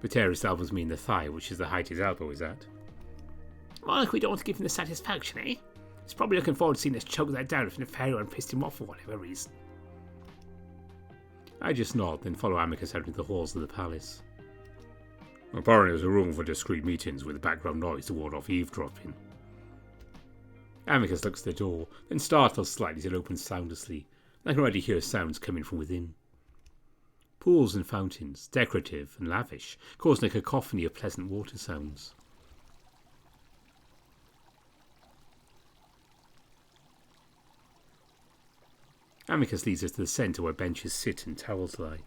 Viteris elbows me in the thigh, which is the height his elbow is at. More like we don't want to give him the satisfaction, eh? He's probably looking forward to seeing us choke that down if Nefero and pissed him off for whatever reason. I just nod, then follow Amicus out into the halls of the palace. Apparently there's a room for discreet meetings with background noise to ward off eavesdropping. Amicus looks at the door, then startles slightly as it opens soundlessly, and I can already hear sounds coming from within. Pools and fountains, decorative and lavish, causing a cacophony of pleasant water sounds. Amicus leads us to the centre where benches sit and towels lie.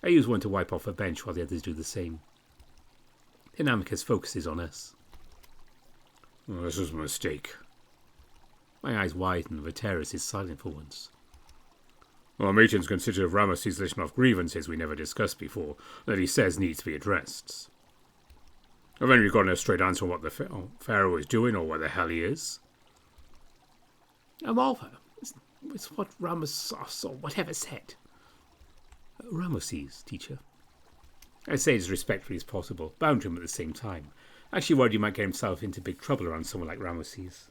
I use one to wipe off a bench while the others do the same. Then Amicus focuses on us. This was a mistake. My eyes widen, Viteris is silent for once. Our meetings consisted of Ramoses listing off grievances we never discussed before, that he says needs to be addressed. Have any of you got a straight answer on what the Pharaoh is doing or where the hell he is? I'm over. It's what Ramoses or whatever said. Ramoses, teacher. I say it as respectfully as possible, bound to him at the same time. Actually worried he might get himself into big trouble around someone like Ramoses.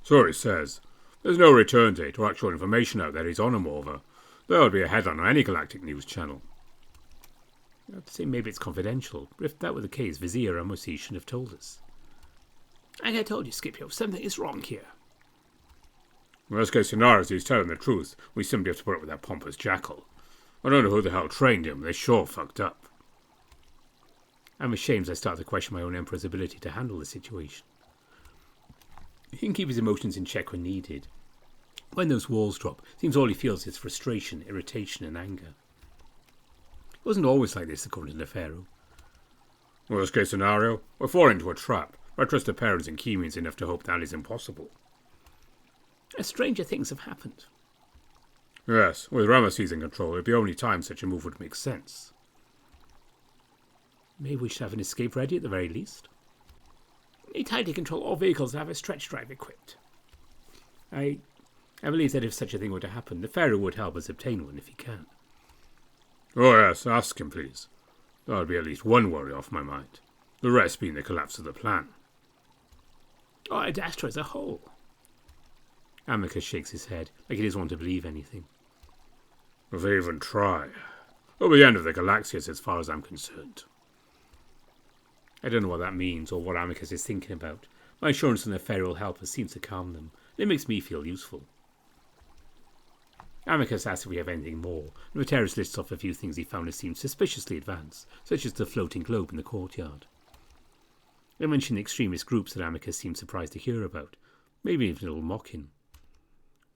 So he says. There's no return date or actual information out there he's on him over. There'll be a headline on any galactic news channel. I'd say maybe it's confidential, but if that were the case, Vizier Ramoses shouldn't have told us. Like I told you, Scipio, something is wrong here. Worst case scenario is he's telling the truth. We simply have to put up with that pompous jackal. I don't know who the hell trained him. They sure fucked up. I'm ashamed I start to question my own Emperor's ability to handle the situation. He can keep his emotions in check when needed. When those walls drop, it seems all he feels is frustration, irritation and anger. It wasn't always like this, according to the Pharaoh. Worst case scenario, we're falling into a trap. I trust the parents and Khemians enough to hope that is impossible. Stranger things have happened. Yes, with Ramoses in control, it'd be only time such a move would make sense. Maybe we should have an escape ready at the very least. Need tightly control all vehicles that have a stretch drive equipped. I believe that if such a thing were to happen, the Pharaoh would help us obtain one if he can. Oh yes, ask him please. That'll be at least one worry off my mind. The rest being the collapse of the plan. Or Adastra as a whole. Amicus shakes his head, like he doesn't want to believe anything. If they even try, it'll be the end of the Galaxias as far as I'm concerned. I don't know what that means or what Amicus is thinking about. My assurance from the Pharaoh will help us seems to calm them. It makes me feel useful. Amicus asks if we have anything more, and Viteris lists off a few things he found that seemed suspiciously advanced, such as the floating globe in the courtyard. They mention extremist groups that Amicus seems surprised to hear about, maybe even a little mocking.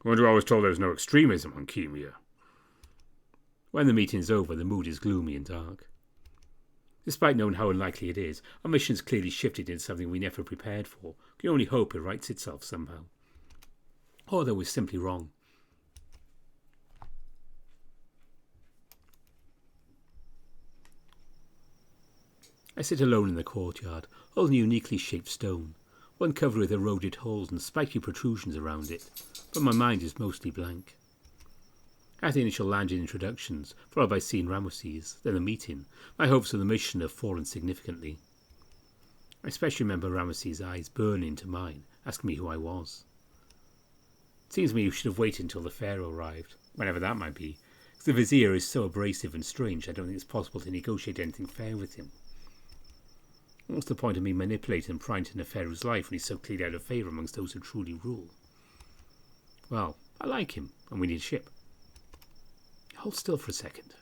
Weren't you always told there was no extremism on Khemia? When the meeting is over, the mood is gloomy and dark. Despite knowing how unlikely it is, our mission's clearly shifted into something we never prepared for. We can only hope it rights itself somehow. Or that we're simply wrong. I sit alone in the courtyard, holding a uniquely shaped stone, one covered with eroded holes and spiky protrusions around it, but my mind is mostly blank. At the initial landing introductions, followed by seeing Ramoses, then the meeting, my hopes of the mission have fallen significantly. I especially remember Ramoses' eyes burning into mine, asking me who I was. It seems to me we should have waited until the Pharaoh arrived, whenever that might be, because the Vizier is so abrasive and strange I don't think it's possible to negotiate anything fair with him. What's the point of me manipulating and prying into the Pharaoh's life when he's so clearly out of favour amongst those who truly rule? Well, I like him, and we need a ship. Hold still for a second.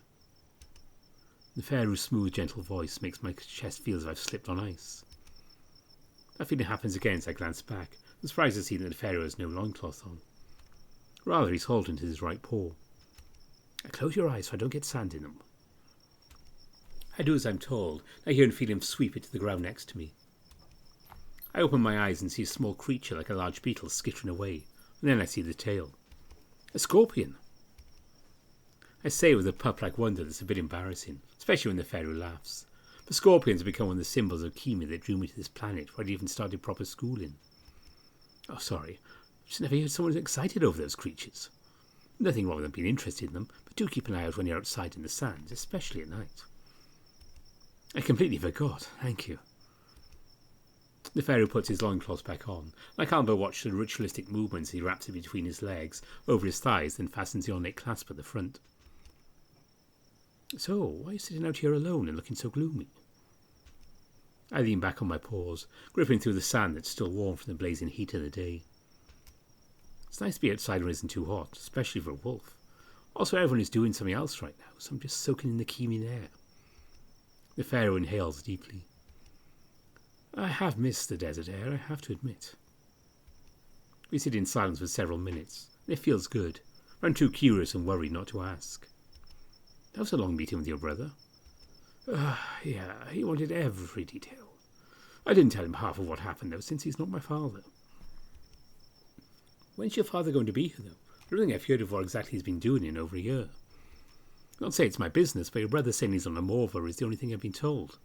The Pharaoh's smooth, gentle voice makes my chest feel as if I've slipped on ice. That feeling happens again as I glance back, and surprised to see that the Pharaoh has no loincloth on. Rather, he's holding to his right paw. Close your eyes so I don't get sand in them. I do as I'm told. I hear and feel him sweep it to the ground next to me. I open my eyes and see a small creature like a large beetle skittering away, and then I see the tail. A scorpion! I say with a pup-like wonder that's a bit embarrassing, especially when the Pharaoh laughs. For scorpions have become one of the symbols of Khemia that drew me to this planet where I'd even started proper schooling. Oh, sorry. I just never heard someone excited over those creatures. Nothing wrong with them being interested in them, but do keep an eye out when you're outside in the sands, especially at night. I completely forgot. Thank you. The Pharaoh puts his loincloth back on. I can't but watch the ritualistic movements he wraps it between his legs, over his thighs, then fastens the ornate clasp at the front. So, why are you sitting out here alone and looking so gloomy? I lean back on my paws, gripping through the sand that's still warm from the blazing heat of the day. It's nice to be outside when it isn't too hot, especially for a wolf. Also, everyone is doing something else right now, so I'm just soaking in the Khemian air. The Pharaoh inhales deeply. I have missed the desert air, I have to admit. We sit in silence for several minutes, and it feels good. I'm too curious and worried not to ask. That was a long meeting with your brother. Yeah, he wanted every detail. I didn't tell him half of what happened, though, since he's not my father. When's your father going to be here, though? I don't think I've heard of what exactly he's been doing in over a year. Not say it's my business, but your brother saying he's on a Morva is the only thing I've been told.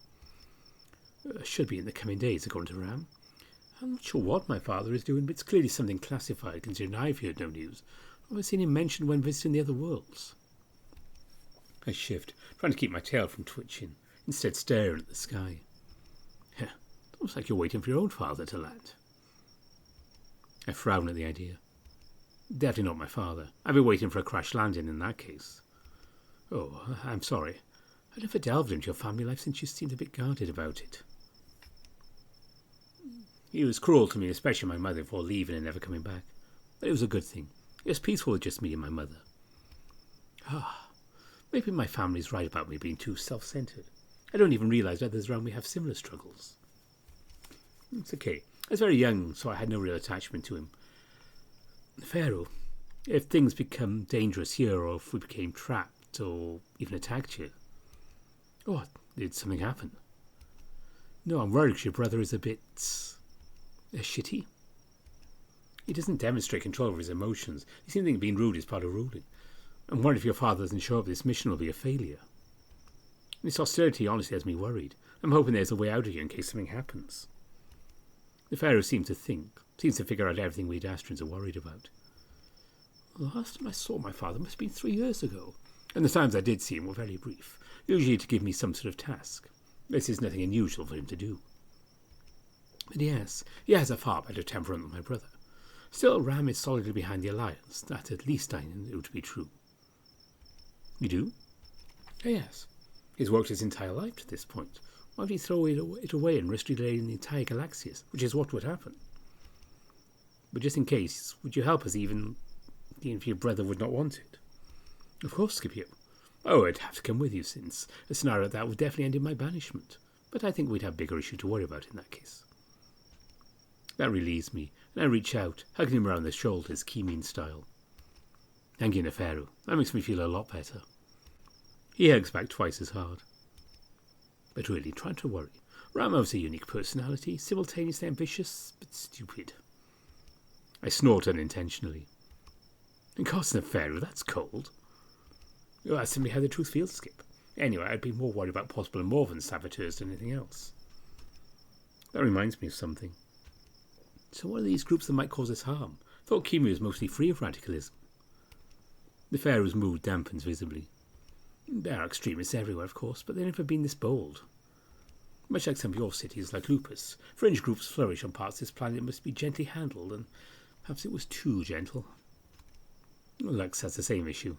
Should be in the coming days, according to Ram. I'm not sure what my father is doing, but it's clearly something classified, considering I've heard no news. I've seen him mentioned when visiting the other worlds. I shift, trying to keep my tail from twitching, instead staring at the sky. Yeah, almost like you're waiting for your own father to land. I frown at the idea. Definitely not my father. I've been waiting for a crash landing in that case. Oh, I'm sorry. I never delved into your family life since you seemed a bit guarded about it. He was cruel to me, especially my mother, before leaving and never coming back. But it was a good thing. It was peaceful with just me and my mother. Maybe my family's right about me being too self-centered. I don't even realise others around me have similar struggles. It's okay. I was very young, so I had no real attachment to him. Pharaoh, if things become dangerous here, or if we became trapped, or even attacked here. What? Did something happen? No, I'm worried 'cause your brother is a bit... shitty. He doesn't demonstrate control over his emotions. He seems to think being rude is part of ruling. I'm worried if your father doesn't show up, this mission will be a failure. This hostility honestly has me worried. I'm hoping there's a way out of here in case something happens. The Pharaoh seems to figure out everything we Dastrians are worried about. The last time I saw my father must have been 3 years ago, and the times I did see him were very brief, usually to give me some sort of task. This is nothing unusual for him to do. But yes, he has a far better temperament than my brother. Still, Ram is solidly behind the alliance. That at least I knew to be true. You do? Oh, yes. He's worked his entire life to this point. Why would he throw it away and risk delaying the entire Galaxias, which is what would happen? But just in case, would you help us even if your brother would not want it? Of course, Scipio. Oh, I'd have to come with you, since a scenario like that would definitely end in my banishment. But I think we'd have bigger issues to worry about in that case. That relieves me, and I reach out, hugging him around the shoulders, Khemian style. Thank you, Neferu. That makes me feel a lot better. He hugs back twice as hard. But really, try not to worry. Ramo's a unique personality, simultaneously ambitious, but stupid. I snort unintentionally. And gosh, Neferu, that's cold. Oh, that's simply how the truth feels, Skip. Anyway, I'd be more worried about possible Morven saboteurs than anything else. That reminds me of something. So what are these groups that might cause us harm? I thought Khemia was mostly free of radicalism. The Pharaoh's mood dampens visibly. There are extremists everywhere, of course, but they've never been this bold. Much like some of your cities, like Lupus, fringe groups flourish on parts of this planet that must be gently handled, and perhaps it was too gentle. Lux has the same issue.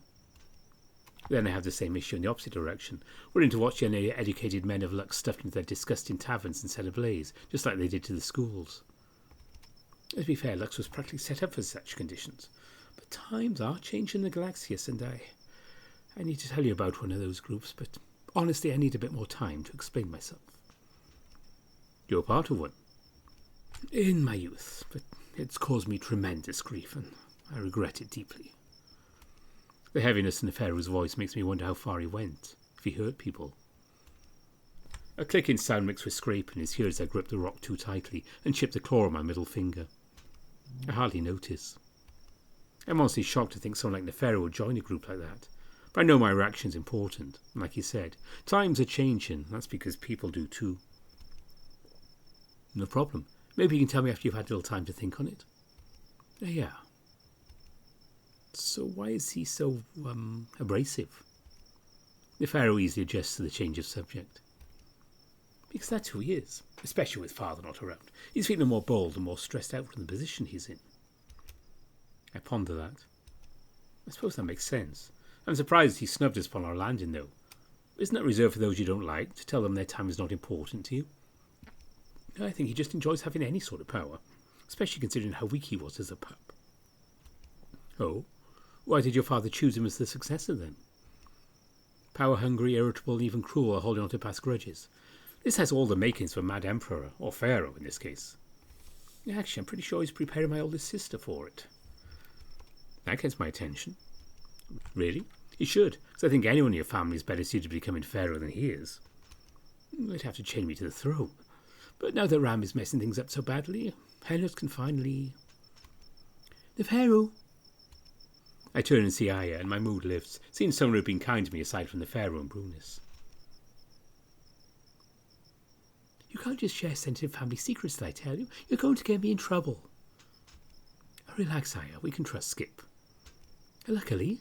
Then I have the same issue in the opposite direction, willing to watch the educated men of Lux stuffed into their disgusting taverns and set ablaze, just like they did to the schools. To be fair, Lux was practically set up for such conditions. But times are changing in the Galaxias, and I need to tell you about one of those groups, but honestly I need a bit more time to explain myself. You're part of one. In my youth, but it's caused me tremendous grief, and I regret it deeply. The heaviness in the Pharaoh's voice makes me wonder how far he went, if he hurt people. A clicking sound mixed with scraping is heard as I grip the rock too tightly and chip the claw on my middle finger. I hardly notice. I'm honestly shocked to think someone like Neferu would join a group like that. But I know my reaction's important. And like you said, times are changing. That's because people do too. No problem. Maybe you can tell me after you've had a little time to think on it. Yeah. So why is he so, abrasive? Neferu easily adjusts to the change of subject. Because that's who he is, especially with father not around. He's feeling more bold and more stressed out from the position he's in. I ponder that. I suppose that makes sense. I'm surprised he snubbed us upon our landing, though. Isn't that reserved for those you don't like, to tell them their time is not important to you? I think he just enjoys having any sort of power, especially considering how weak he was as a pup. Oh? Why did your father choose him as the successor, then? Power-hungry, irritable, and even cruel, or holding on to past grudges. This has all the makings of a mad emperor, or pharaoh in this case. Actually, I'm pretty sure he's preparing my oldest sister for it. That gets my attention. Really? He should, because I think anyone in your family is better suited to becoming pharaoh than he is. They'd have to chain me to the throne. But now that Ram is messing things up so badly, Hennet can finally... The pharaoh. I turn and see Aya, and my mood lifts, seeing someone who had been kind to me aside from the pharaoh and Brunis. You You can't just share sensitive family secrets that I tell you. You're going to get me in trouble. Relax, Aya. We can trust Skip. Luckily.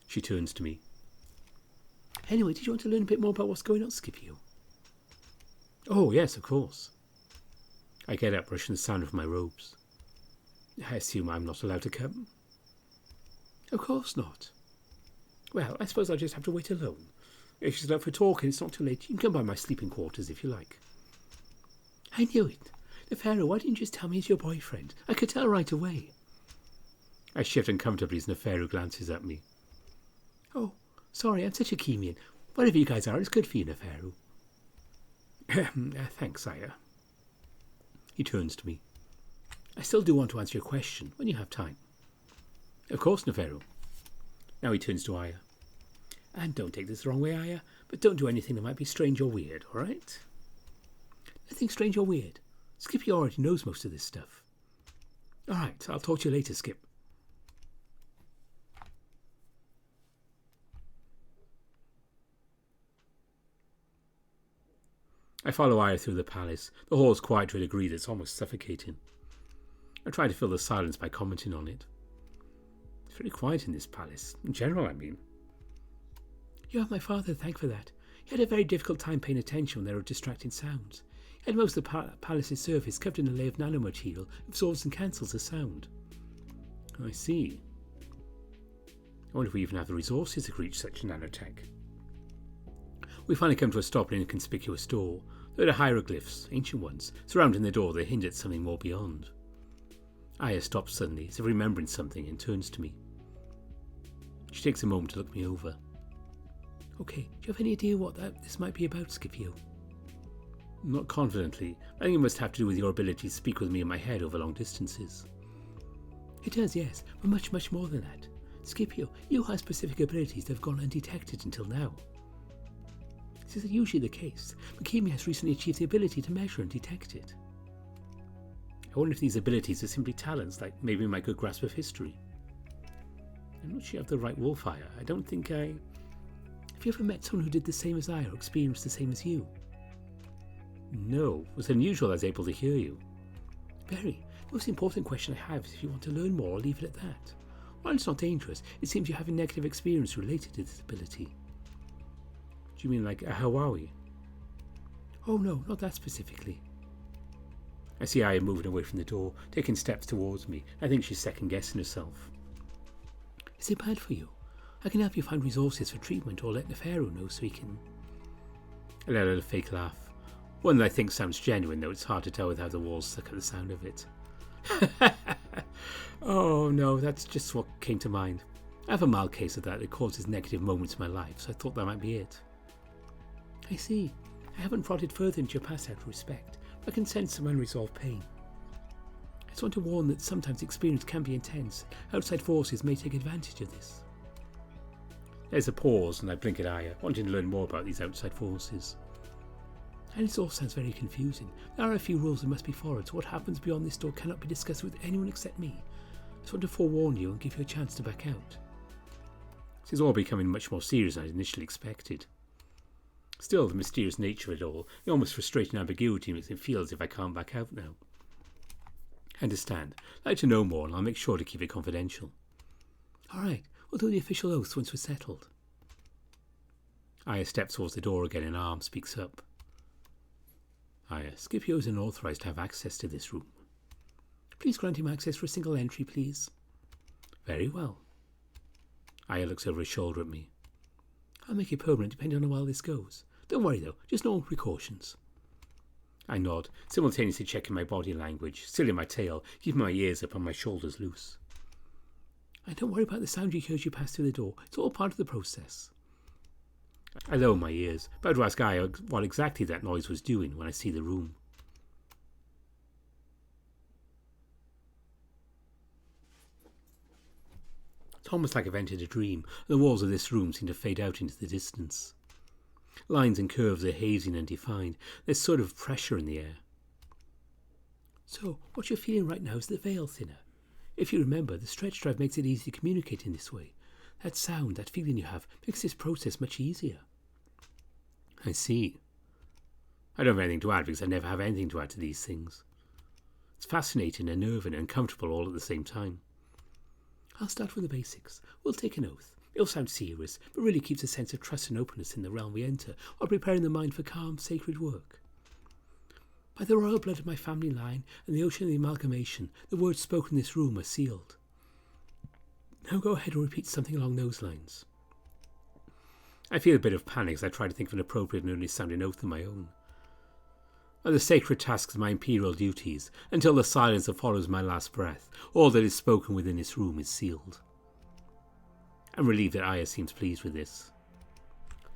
She turns to me. Anyway, did you want to learn a bit more about what's going on, Scipio? Oh, yes, of course. I get up, brushing the sand off my robes. I assume I'm not allowed to come? Of course not. Well, I suppose I'll just have to wait alone. If she's up for talking, it's not too late. You can come by my sleeping quarters if you like. I knew it. Neferu, why didn't you just tell me he's your boyfriend? I could tell right away. I shift uncomfortably as Neferu glances at me. Oh, sorry, I'm such a Khemian. Whatever you guys are, it's good for you, Neferu. Thanks, Aya. He turns to me. I still do want to answer your question when you have time. Of course, Neferu. Now he turns to Aya. And don't take this the wrong way, Aya, but don't do anything that might be strange or weird, all right? Nothing strange or weird. Scipio already knows most of this stuff. All right, I'll talk to you later, Skip. I follow Aya through the palace. The hall's quiet to a degree that's almost suffocating. I try to fill the silence by commenting on it. It's very quiet in this palace. In general, I mean. You have my father to thank for that. He had a very difficult time paying attention when there were distracting sounds. He had most of the palace's surface covered in a layer of nanomaterial, absorbs and cancels the sound. I see. I wonder if we even have the resources to reach such nanotech. We finally come to a stop in an inconspicuous door. There are hieroglyphs, ancient ones, surrounding the door that hint at something more beyond. Aya stops suddenly, as if remembering something, and turns to me. She takes a moment to look me over. Okay, do you have any idea what this might be about, Scipio? Not confidently. I think it must have to do with your ability to speak with me in my head over long distances. It does, yes, but much, much more than that. Scipio, you have specific abilities that have gone undetected until now. This is usually the case, but Khemia has recently achieved the ability to measure and detect it. I wonder if these abilities are simply talents, like maybe my good grasp of history. I'm not sure you have the right wolf, Aya. I don't think I... Have you ever met someone who did the same as I or experienced the same as you? No. It was unusual I was able to hear you. Very. The most important question I have is if you want to learn more or leave it at that. While it's not dangerous, it seems you have a negative experience related to this ability. Do you mean like a Hawaii? Oh no, not that specifically. I see Aya moving away from the door, taking steps towards me. I think she's second-guessing herself. Is it bad for you? I can help you find resources for treatment or let Neferu know so he can... I let out a fake laugh. One that I think sounds genuine, though it's hard to tell without the walls stuck at the sound of it. Oh no, that's just what came to mind. I have a mild case of that that causes negative moments in my life, so I thought that might be it. I see. I haven't prodded further into your past out of respect, but I can sense some unresolved pain. I just want to warn that sometimes experience can be intense. Outside forces may take advantage of this. There's a pause, and I blink at Aya, wanting to learn more about these outside forces. And it all sounds very confusing. There are a few rules that must be followed, so what happens beyond this door cannot be discussed with anyone except me. I just want to forewarn you and give you a chance to back out. This is all becoming much more serious than I initially expected. Still, the mysterious nature of it all, the almost frustrating ambiguity makes it feel as if I can't back out now. I understand. I'd like to know more, and I'll make sure to keep it confidential. All right, we'll do the official oaths once we're settled. Aya steps towards the door again, and Arm speaks up. Aya, Scipio is unauthorized to have access to this room. Please grant him access for a single entry, please. Very well. Aya looks over his shoulder at me. I'll make it permanent depending on how well this goes. Don't worry though, just normal precautions. I nod, simultaneously checking my body language, still in my tail, keeping my ears up and my shoulders loose. And don't worry about the sound you heard as you passed through the door. It's all part of the process. I lower my ears, about to ask Aya what exactly that noise was doing when I see the room. It's almost like I've entered a dream. The walls of this room seem to fade out into the distance. Lines and curves are hazy and undefined. There's sort of pressure in the air. So, what you're feeling right now is the veil thinner. If you remember, the stretch drive makes it easy to communicate in this way. That sound, that feeling you have, makes this process much easier. I see. I don't have anything to add because I never have anything to add to these things. It's fascinating, unnerving, and uncomfortable all at the same time. I'll start with the basics. We'll take an oath. It'll sound serious, but really keeps a sense of trust and openness in the realm we enter, while preparing the mind for calm, sacred work. By the royal blood of my family line and the ocean of the amalgamation, the words spoken in this room are sealed. Now go ahead and repeat something along those lines. I feel a bit of panic as I try to think of an appropriate and only sounding oath of my own. Are the sacred tasks of my imperial duties, until the silence that follows my last breath, all that is spoken within this room is sealed. I'm relieved that Aya seems pleased with this.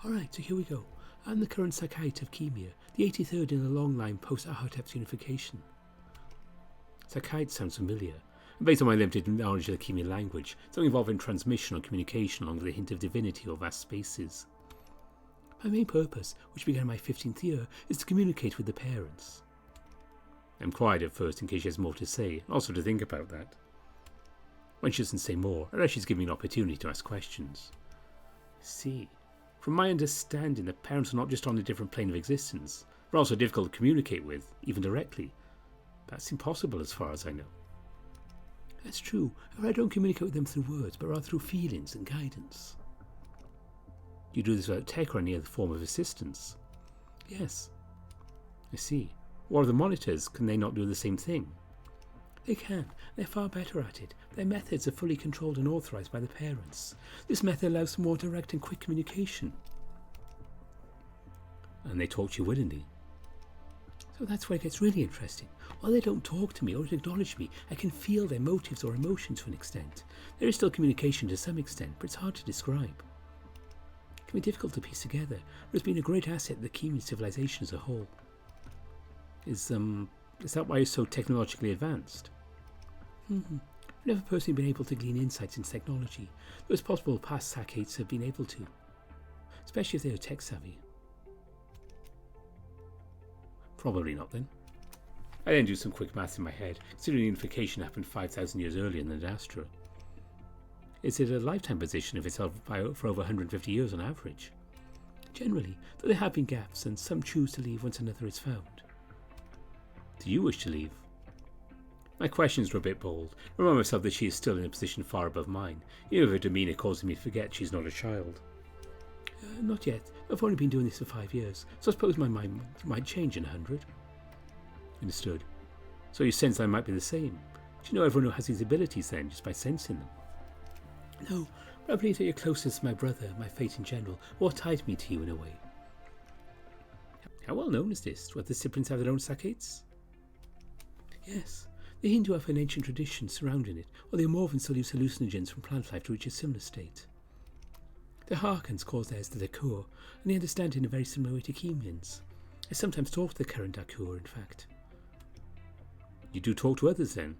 All right, so here we go. I'm the current Sakhaet of Khemia, the 83rd in a long line post-Ahotep's unification. Sakhaet sounds familiar, and based on my limited knowledge of the Khemian language, something involving transmission or communication along with a hint of divinity or vast spaces. My main purpose, which began in my 15th year, is to communicate with the parents. I'm quiet at first in case she has more to say, and also to think about that. When she doesn't say more, I realize she's giving me an opportunity to ask questions. See, from my understanding, the parents are not just on a different plane of existence, but also difficult to communicate with, even directly. That's impossible as far as I know. That's true, or I don't communicate with them through words, but rather through feelings and guidance. You do this without tech or any other form of assistance? Yes. I see. What are the monitors? Can they not do the same thing? They can. They're far better at it. Their methods are fully controlled and authorised by the parents. This method allows for more direct and quick communication. And they talk to you willingly? So that's where it gets really interesting. While they don't talk to me or acknowledge me, I can feel their motives or emotions to an extent. There is still communication to some extent, but it's hard to describe. It can be difficult to piece together, but it's been a great asset to the Khemian civilization as a whole. Is that why you're so technologically advanced? I've never personally been able to glean insights into technology, though it's possible past Sakhaets have been able to, especially if they are tech savvy. Probably not then. I then do some quick maths in my head, considering the unification happened 5,000 years earlier than Adastra. Is it a lifetime position if it's held for over 150 years on average? Generally, though there have been gaps, and some choose to leave once another is found. Do you wish to leave? My questions were a bit bold. I remind myself that she is still in a position far above mine, even if her demeanour causes me to forget she's not a child. Not yet. I've only been doing this for 5 years, so I suppose my mind might change in 100. Understood. So you sense I might be the same? Do you know everyone who has these abilities then, just by sensing them? No, but I believe that you're closest to my brother, my fate in general, or what tied me to you in a way. How well known is this? Do other siblings have their own Sakhaets? Yes. The Hindu have an ancient tradition surrounding it, while the Amorphans still use hallucinogens from plant life to reach a similar state. The Harkans cause theirs the Dakur, and they understand it in a very similar way to Khemians. I sometimes talk to the current Dakur, in fact. You do talk to others then?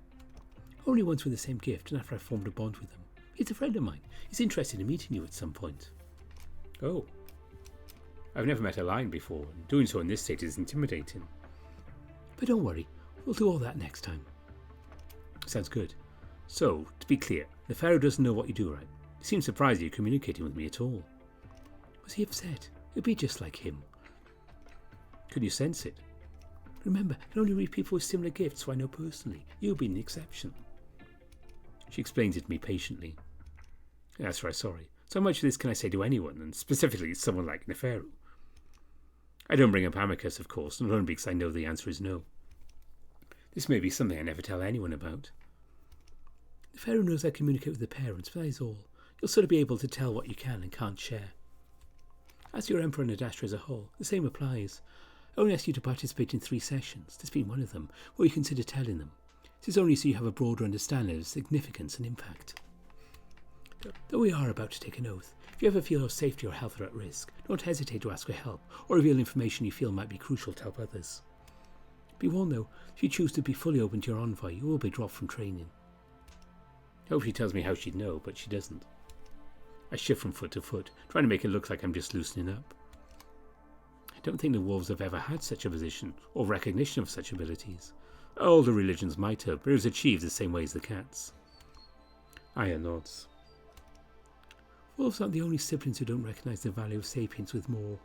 Only once with the same gift, and after I've formed a bond with them. He's a friend of mine. He's interested in meeting you at some point. Oh. I've never met a lion before, and doing so in this state is intimidating. But don't worry, we'll do all that next time. Sounds good. So, to be clear, the Pharaoh doesn't know what you do, right? He seems surprised you're communicating with me at all. Was he upset? It'd be just like him. Couldn't you sense it? Remember, I can only read people with similar gifts who I know personally. You've been the exception. She explains it to me patiently. That's right, sorry. So much of this can I say to anyone, and specifically someone like Neferu? I don't bring up Amicus, of course, not only because I know the answer is no. This may be something I never tell anyone about. Neferu knows I communicate with the parents, but that is all. You'll sort of be able to tell what you can and can't share. As your Emperor and Adastra as a whole, the same applies. I only ask you to participate in 3 sessions, this being one of them, where you consider telling them. This is only so you have a broader understanding of significance and impact. Though we are about to take an oath, if you ever feel your safety or health are at risk, don't hesitate to ask for help or reveal information you feel might be crucial to help others. Be warned though, if you choose to be fully open to your envoy, you will be dropped from training. I hope she tells me how she'd know, but she doesn't. I shift from foot to foot, trying to make it look like I'm just loosening up. I don't think the wolves have ever had such a position, or recognition of such abilities. Older religions might have, but it was achieved the same way as the cats. Aya nods. Wolves aren't the only siblings who don't recognise the value of sapience with more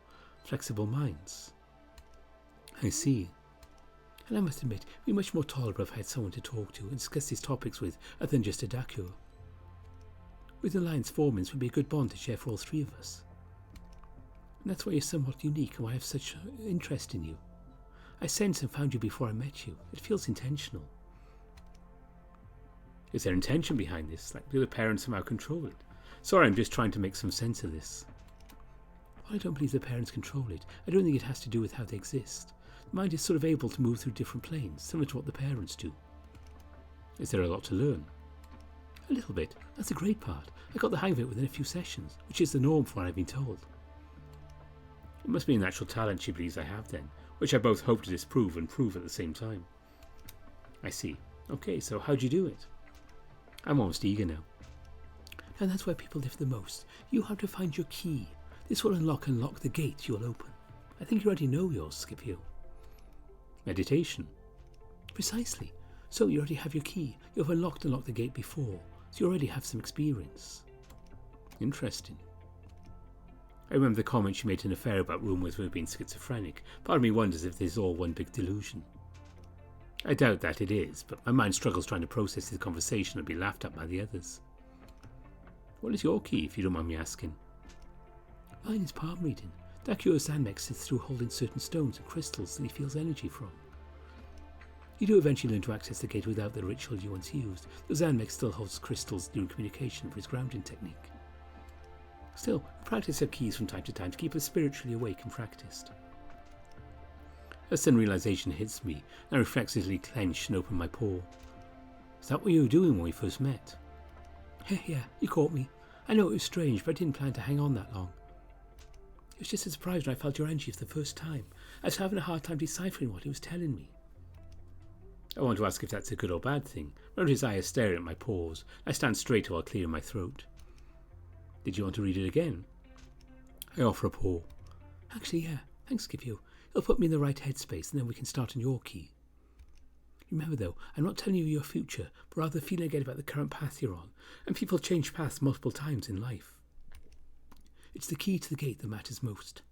flexible minds. I see. And I must admit, it would be much more tolerable if I had someone to talk to and discuss these topics with other than just a Dacio. With an alliance forming, this would be a good bond to share for all three of us. And that's why you're somewhat unique and why I have such interest in you. I sensed and found you before I met you. It feels intentional. Is there intention behind this? Like, do the parents somehow control it? Sorry, I'm just trying to make some sense of this. Well, I don't believe the parents control it. I don't think it has to do with how they exist. The mind is sort of able to move through different planes, similar to what the parents do. Is there a lot to learn? A little bit. That's the great part. I got the hang of it within a few sessions, which is the norm for what I've been told. It must be a natural talent she believes I have then, which I both hope to disprove and prove at the same time. I see. Okay, so how'd you do it? I'm almost eager now. And that's where people differ the most. You have to find your key. This will unlock the gate you'll open. I think you already know yours, Scipio. Meditation? Precisely. So you already have your key. You've unlocked the gate before, so you already have some experience. Interesting. I remember the comment she made in an affair about rumours of her being schizophrenic. Part of me wonders if this is all one big delusion. I doubt that it is, but my mind struggles trying to process this conversation and be laughed at by the others. What is your key, if you don't mind me asking? Mine is palm reading. Dacio's Zanmex sits through holding certain stones and crystals that he feels energy from. You do eventually learn to access the gate without the ritual you once used. The Zanmex still holds crystals during communication for his grounding technique. Still, we practice our keys from time to time to keep us spiritually awake and practiced. A sudden realization hits me, and I reflexively clench and open my paw. Is that what you were doing when we first met? Yeah, you caught me. I know it was strange, but I didn't plan to hang on that long. It was just a surprise when I felt your energy for the first time. I was having a hard time deciphering what he was telling me. I want to ask if that's a good or bad thing. Notice his eyes staring at my paws. I stand straight while clearing my throat. Did you want to read it again? I offer a paw. Actually, yeah. Thanks, Scipio. It'll put me in the right headspace, and then we can start on your key. Remember, though, I'm not telling you your future, but rather feeling again about the current path you're on, and people change paths multiple times in life. It's the key to the gate that matters most.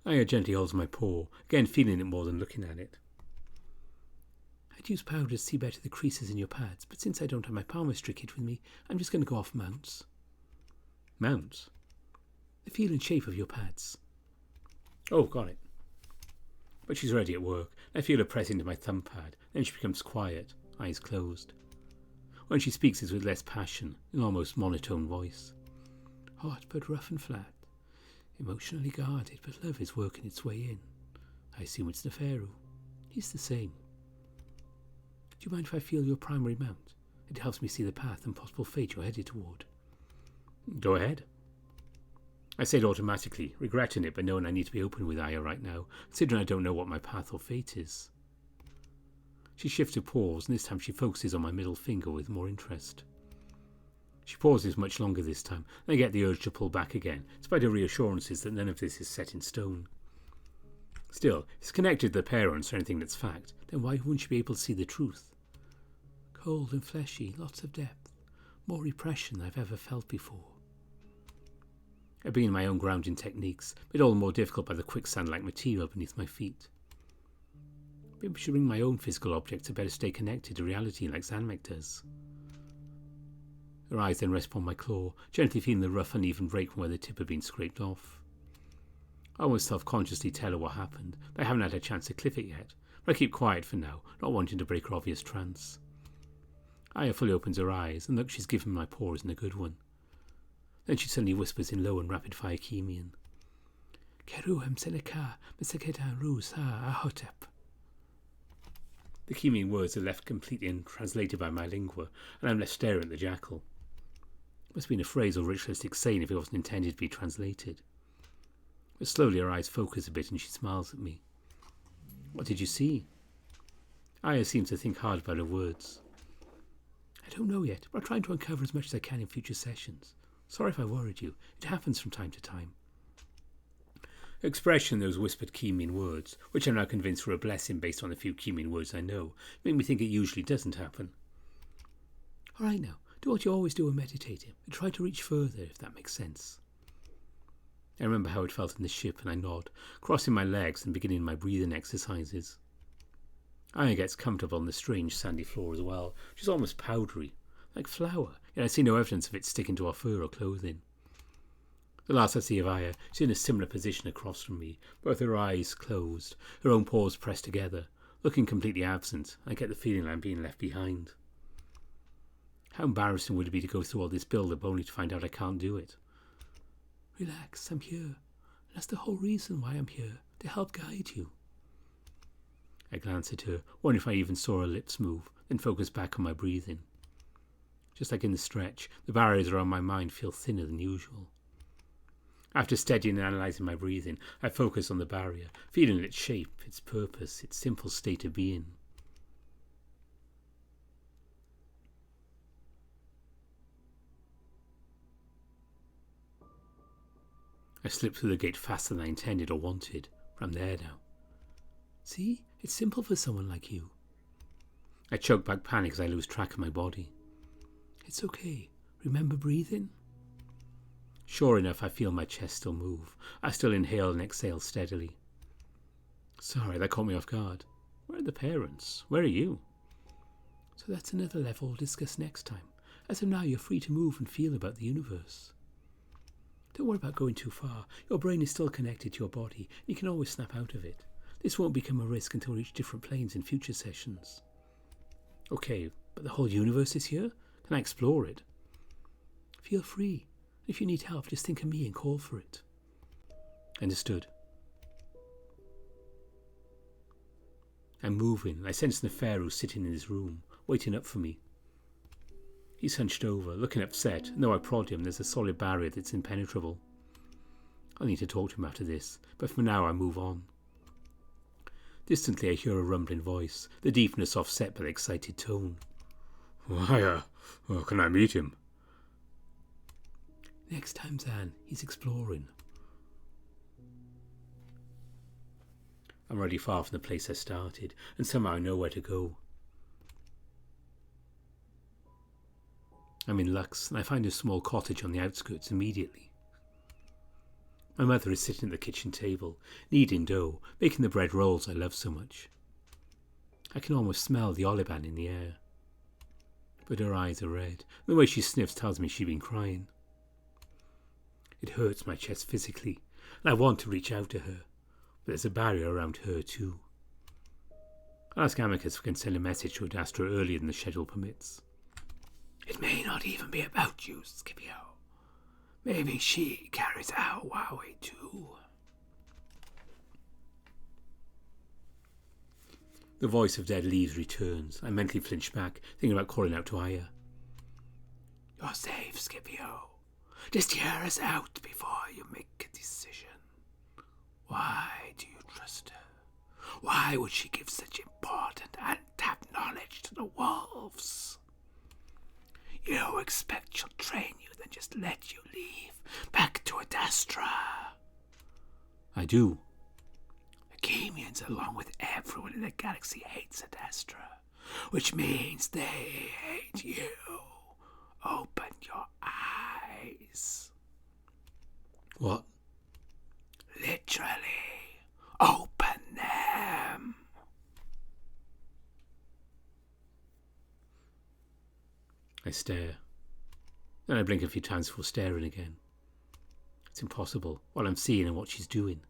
Aya gently holds my paw, again feeling it more than looking at it. I'd use powder to see better the creases in your pads, but since I don't have my palmistry kit with me, I'm just going to go off mounts. Mounts? The feel and shape of your pads. Oh, got it. But she's already at work. I feel her press into my thumb pad. Then she becomes quiet, eyes closed. When she speaks, it's with less passion, an almost monotone voice. Hot but rough and flat. Emotionally guarded, but love is working its way in. I assume it's Neferu. He's the same. Do you mind if I feel your primary mount? It helps me see the path and possible fate you're headed toward. Go ahead. I say it automatically, regretting it, but knowing I need to be open with Aya right now, considering I don't know what my path or fate is. She shifts her paws, and this time she focuses on my middle finger with more interest. She pauses much longer this time, and I get the urge to pull back again, despite her reassurances that none of this is set in stone. Still, if it's connected to the parents or anything that's fact, then why wouldn't she be able to see the truth? Cold and fleshy, lots of depth, more repression than I've ever felt before. I've been in my own grounding techniques, made all the more difficult by the quicksand-like material beneath my feet. Maybe I should bring my own physical objects to better stay connected to reality like Zanmek does. Her eyes then rest upon my claw, gently feeling the rough, uneven break from where the tip had been scraped off. I almost self-consciously tell her what happened, but I haven't had a chance to clip it yet, but I keep quiet for now, not wanting to break her obvious trance. Aya fully opens her eyes, and the look she's given my paw isn't a good one. Then she suddenly whispers in low and rapid-fire Khemian. Keruhem Seneka Meseketa Rus Ha Ahotep. The Khemian words are left completely untranslated by my lingua, and I'm left staring at the jackal. It must have been a phrase or ritualistic saying if it wasn't intended to be translated. But slowly her eyes focus a bit and she smiles at me. What did you see? Aya seems to think hard about her words. I don't know yet, but I'm trying to uncover as much as I can in future sessions. Sorry if I worried you. It happens from time to time. Her expression, those whispered Khemian words, which I'm now convinced were a blessing based on the few Khemian words I know, make me think it usually doesn't happen. All right now, do what you always do when meditating, and try to reach further, if that makes sense. I remember how it felt in the ship, and I nod, crossing my legs and beginning my breathing exercises. Aya gets comfortable on the strange sandy floor as well, which is almost powdery, like flour, yet I see no evidence of it sticking to our fur or clothing. The last I see of Aya, she's in a similar position across from me, both her eyes closed, her own paws pressed together, looking completely absent. I get the feeling I'm being left behind. How embarrassing would it be to go through all this build-up only to find out I can't do it? Relax, I'm here. And that's the whole reason why I'm here, to help guide you. I glance at her, wondering if I even saw her lips move, then focus back on my breathing. Just like in the stretch, the barriers around my mind feel thinner than usual. After studying and analysing my breathing, I focus on the barrier, feeling its shape, its purpose, its simple state of being. I slip through the gate faster than I intended or wanted, but I'm there now. See? It's simple for someone like you. I choke back panic as I lose track of my body. It's okay. Remember breathing? Sure enough, I feel my chest still move. I still inhale and exhale steadily. Sorry, that caught me off guard. Where are the parents? Where are you? So that's another level we'll discuss next time. As of now, you're free to move and feel about the universe. Don't worry about going too far. Your brain is still connected to your body. You can always snap out of it. This won't become a risk until we reach different planes in future sessions. Okay, but the whole universe is here? Can I explore it? Feel free. If you need help, just think of me and call for it. Understood. I'm moving. I sense Neferu sitting in his room, waiting up for me. He's hunched over, looking upset, and though I prod him, there's a solid barrier that's impenetrable. I'll need to talk to him after this, but for now I move on. Distantly I hear a rumbling voice, the deepness offset by the excited tone. Why, can I meet him? Next time, Zan. He's exploring. I'm already far from the place I started, and somehow I know where to go. I'm in Lux, and I find a small cottage on the outskirts immediately. My mother is sitting at the kitchen table, kneading dough, making the bread rolls I love so much. I can almost smell the oliban in the air. But her eyes are red, and the way she sniffs tells me she's been crying. It hurts my chest physically, and I want to reach out to her, but there's a barrier around her too. I'll ask Amicus if we can send a message to Adastra earlier than the schedule permits. It may not even be about you, Scipio. Maybe she carries out Huawei too. The voice of dead leaves returns. I mentally flinch back, thinking about calling out to Aya. You're safe, Scipio. Just hear us out before you make a decision. Why do you trust her? Why would she give such important untapped knowledge to the wolves? You expect she'll train you, then just let you leave back to Adastra? I do. The Khemians, along with everyone in the galaxy, hates Adastra, which means they hate you. Open your eyes. What? Literally, open them. I stare. Then I blink a few times before staring again. It's impossible, what I'm seeing and what she's doing.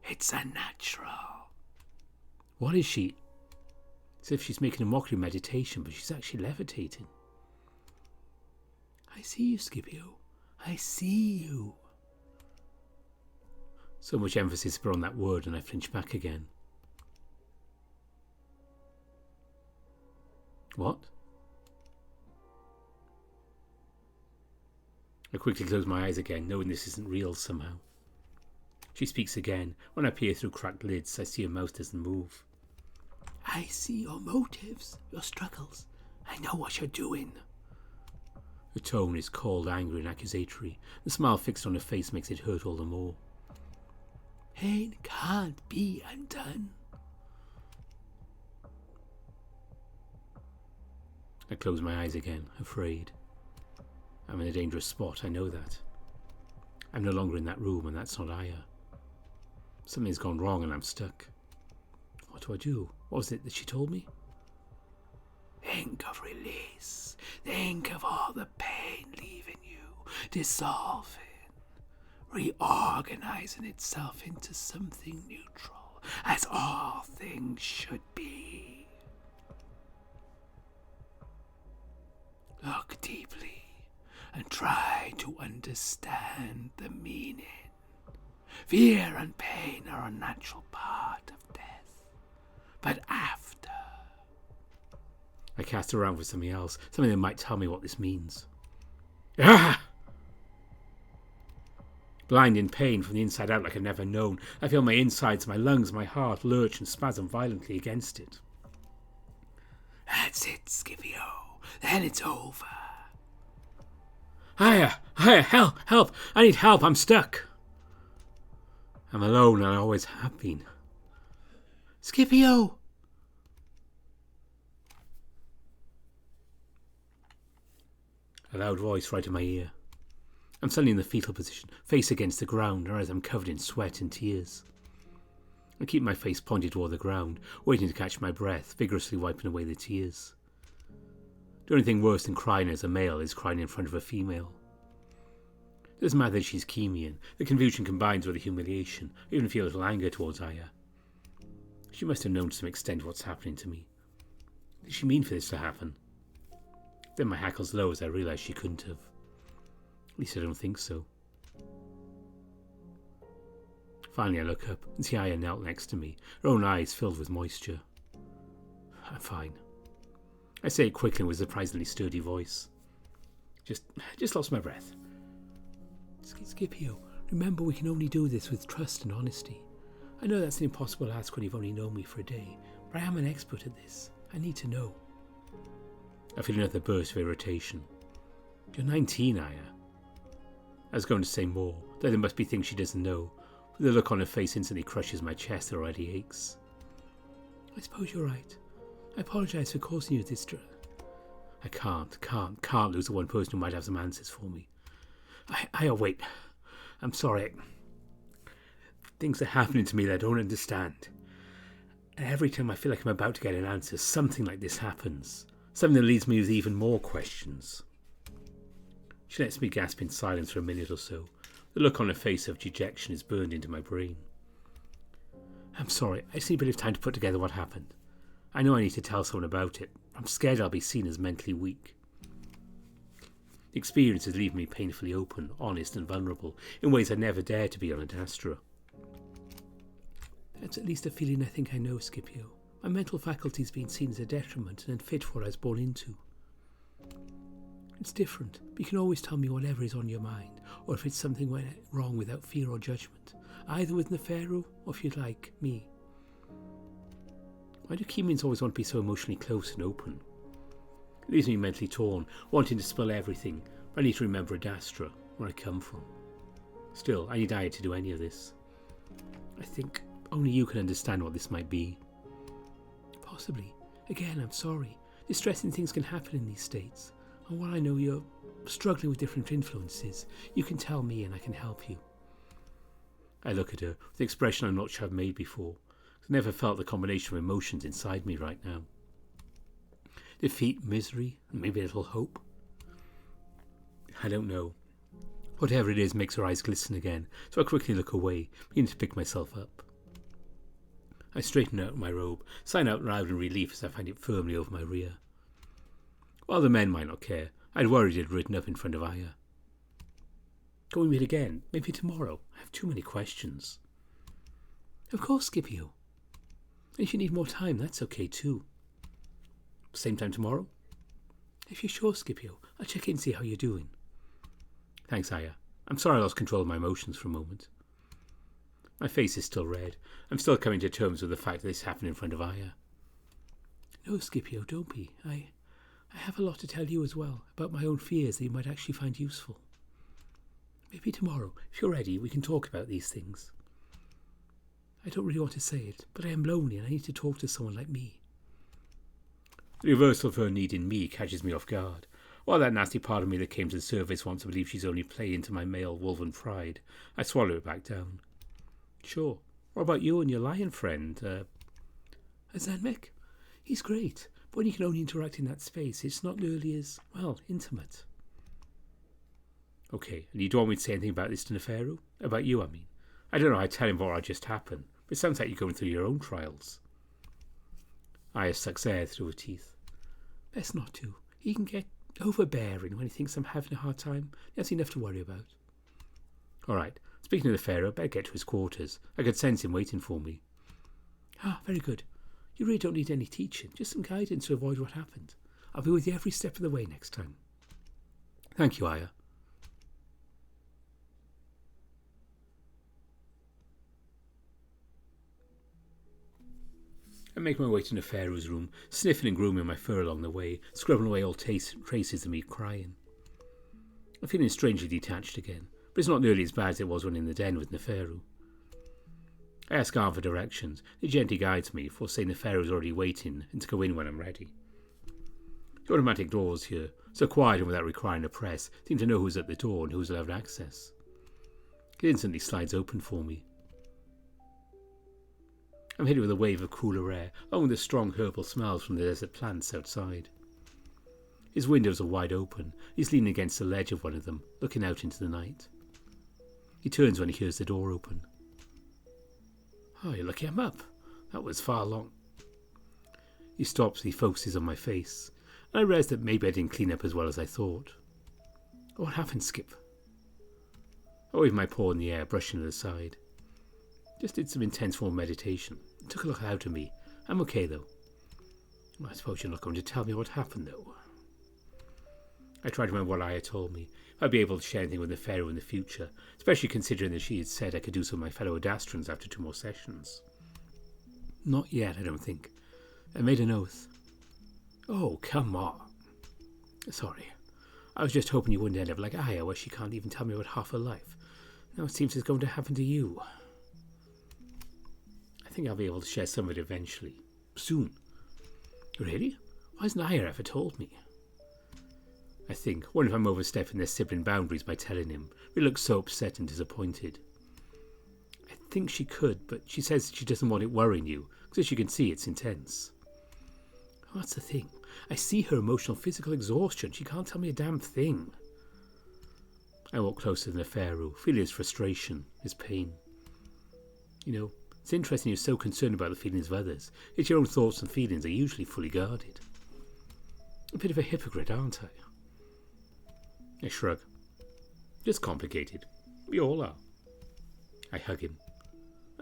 It's unnatural. What is she? It's as if she's making a mockery of meditation, but she's actually levitating. I see you, Scipio. I see you. So much emphasis put on that word, and I flinch back again. What? I quickly close my eyes again, knowing this isn't real somehow. She speaks again. When I peer through cracked lids, I see her mouth doesn't move. I see your motives, your struggles. I know what you're doing. Her tone is cold, angry and accusatory. The smile fixed on her face makes it hurt all the more. Pain can't be undone. I close my eyes again, afraid. I'm in a dangerous spot, I know that. I'm no longer in that room, and that's not Aya. Something's gone wrong, and I'm stuck. What do I do? What was it that she told me? Think of release. Think of all the pain leaving you, dissolving, reorganizing itself into something neutral, as all things should be. Look deeply and try to understand the meaning. Fear and pain are a natural part of death. But after... I cast around for something else, something that might tell me what this means. Ah! Blind in pain from the inside out like I've never known, I feel my insides, my lungs, my heart lurch and spasm violently against it. That's it, Scipio. Then it's over. Aya! Help! I need help, I'm stuck. I'm alone and I always have been. Scipio! A loud voice right in my ear. I'm suddenly in the fetal position, face against the ground, whereas I'm covered in sweat and tears. I keep my face pointed toward the ground, waiting to catch my breath, vigorously wiping away the tears. The only thing worse than crying as a male is crying in front of a female. It doesn't matter that she's Khemian. The confusion combines with the humiliation. I even feel a little anger towards Aya. She must have known to some extent what's happening to me. What did she mean for this to happen? Then my hackles low as I realise she couldn't have. At least I don't think so. Finally I look up and see Aya knelt next to me, her own eyes filled with moisture. I'm fine. I say it quickly with a surprisingly sturdy voice. Just lost my breath. Scipio, remember we can only do this with trust and honesty. I know that's an impossible ask when you've only known me for a day, but I am an expert at this. I need to know. I feel another burst of irritation. You're 19, Aya. I was going to say more, that there must be things she doesn't know, but the look on her face instantly crushes my chest that already aches. I suppose you're right. I apologise for causing you this I can't lose the one person who might have some answers for me. Wait. I'm sorry. Things are happening to me that I don't understand. And every time I feel like I'm about to get an answer, something like this happens. Something that leaves me with even more questions. She lets me gasp in silence for a minute or so. The look on her face of dejection is burned into my brain. I'm sorry, I just need a bit of time to put together what happened. I know I need to tell someone about it. I'm scared I'll be seen as mentally weak. The experiences leave me painfully open, honest and vulnerable, in ways I never dared to be on Adastra. That's at least a feeling I think I know, Scipio. My mental faculty's been seen as a detriment and unfit for what I was born into. It's different, but you can always tell me whatever is on your mind, or if it's something went wrong without fear or judgment, either with Neferu or, if you'd like, me. Why do Khemians always want to be so emotionally close and open? It leaves me mentally torn, wanting to spill everything, but I need to remember Adastra, where I come from. Still, I need Aya to do any of this. I think only you can understand what this might be. Possibly. Again, I'm sorry. Distressing things can happen in these states. And while I know you're struggling with different influences, you can tell me and I can help you. I look at her with an expression I'm not sure I've made before. I've never felt the combination of emotions inside me right now. Defeat, misery, and maybe a little hope. I don't know. Whatever it is makes her eyes glisten again, so I quickly look away, beginning to pick myself up. I straighten out my robe, sighing out loud in relief as I find it firmly over my rear. While the men might not care, I'd worried it written up in front of Aya. Can we meet again? Maybe tomorrow? I have too many questions. Of course, Scipio. And if you need more time, that's okay too. Same time tomorrow? If you're sure, Scipio, I'll check in and see how you're doing. Thanks, Aya. I'm sorry I lost control of my emotions for a moment. My face is still red. I'm still coming to terms with the fact that this happened in front of Aya. No, Scipio, don't be. I have a lot to tell you as well, about my own fears that you might actually find useful. Maybe tomorrow, if you're ready, we can talk about these things. I don't really want to say it, but I am lonely and I need to talk to someone like me. The reversal of her needing me catches me off guard. While that nasty part of me that came to the surface wants to believe she's only playing to my male wolven pride, I swallow it back down. Sure. What about you and your lion friend? Zanmek? He's great, but when you can only interact in that space, it's not nearly as, well, intimate. Okay, and you don't want me to say anything about this to Neferu? About you, I mean. I don't know how to tell him what just happened, but it sounds like you're going through your own trials. Aya sucks air through her teeth. Best not to. He can get overbearing when he thinks I'm having a hard time. That's enough to worry about. All right. Speaking of Neferu, I better get to his quarters. I could sense him waiting for me. Ah, very good. You really don't need any teaching, just some guidance to avoid what happened. I'll be with you every step of the way next time. Thank you, Aya. I make my way to Neferu's room, sniffing and grooming my fur along the way, scrubbing away all traces of me crying. I'm feeling strangely detached again, but it's not nearly as bad as it was when in the den with Neferu. I ask Arn for directions. He gently guides me, for saying Neferu's already waiting and to go in when I'm ready. The automatic doors here, so quiet and without requiring a press, seem to know who's at the door and who's allowed access. It instantly slides open for me. I'm hit with a wave of cooler air, along with the strong herbal smells from the desert plants outside. His windows are wide open. He's leaning against the ledge of one of them, looking out into the night. He turns when he hears the door open. Oh, you're lucky I'm up. That was far long. He stops and he focuses on my face, and I realise that maybe I didn't clean up as well as I thought. What happened, Skip? I wave my paw in the air, brushing it aside. Just did some intense form of meditation. It took a look out of me. I'm okay, though. I suppose you're not going to tell me what happened, though. I tried to remember what Aya told me. I'd be able to share anything with Neferu in the future, especially considering that she had said I could do so with my fellow Adastrans after 2 more sessions. Not yet, I don't think. I made an oath. Oh, come on. Sorry. I was just hoping you wouldn't end up like Aya, where she can't even tell me about half her life. Now it seems it's going to happen to you. I think I'll be able to share some of it eventually. Soon. Really? Why hasn't Aya ever told me? I think. Wonder if I'm overstepping their sibling boundaries by telling him. He looks so upset and disappointed. I think she could, but she says she doesn't want it worrying you, because as you can see, it's intense. Oh, that's the thing. I see her emotional, physical exhaustion. She can't tell me a damn thing. I walk closer to Neferu, feeling his frustration, his pain. You know, it's interesting you're so concerned about the feelings of others, yet your own thoughts and feelings are usually fully guarded. A bit of a hypocrite, aren't I? I shrug. Just complicated. We all are. I hug him.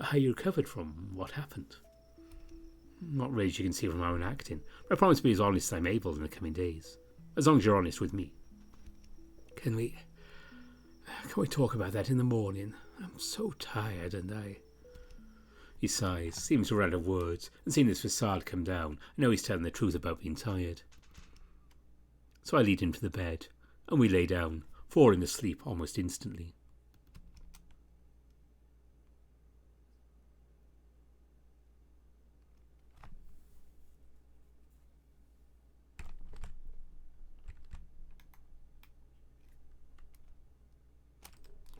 How you recovered from what happened? Not really, as you can see from my own acting, but I promise to be as honest as I'm able in the coming days. As long as you're honest with me. Can we talk about that in the morning? I'm so tired and I... He sighs, seems to run out of words, and seeing his facade come down, I know he's telling the truth about being tired. So I lead him to the bed, and we lay down, falling asleep almost instantly.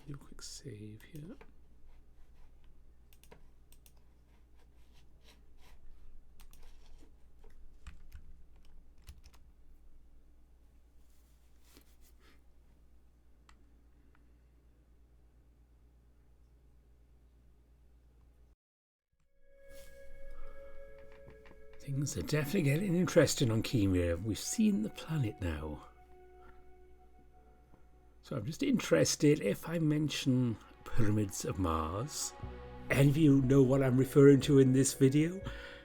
Do a quick save here. Things are definitely getting interesting on Khemia. We've seen the planet now. So I'm just interested if I mention Pyramids of Mars. Any of you know what I'm referring to in this video?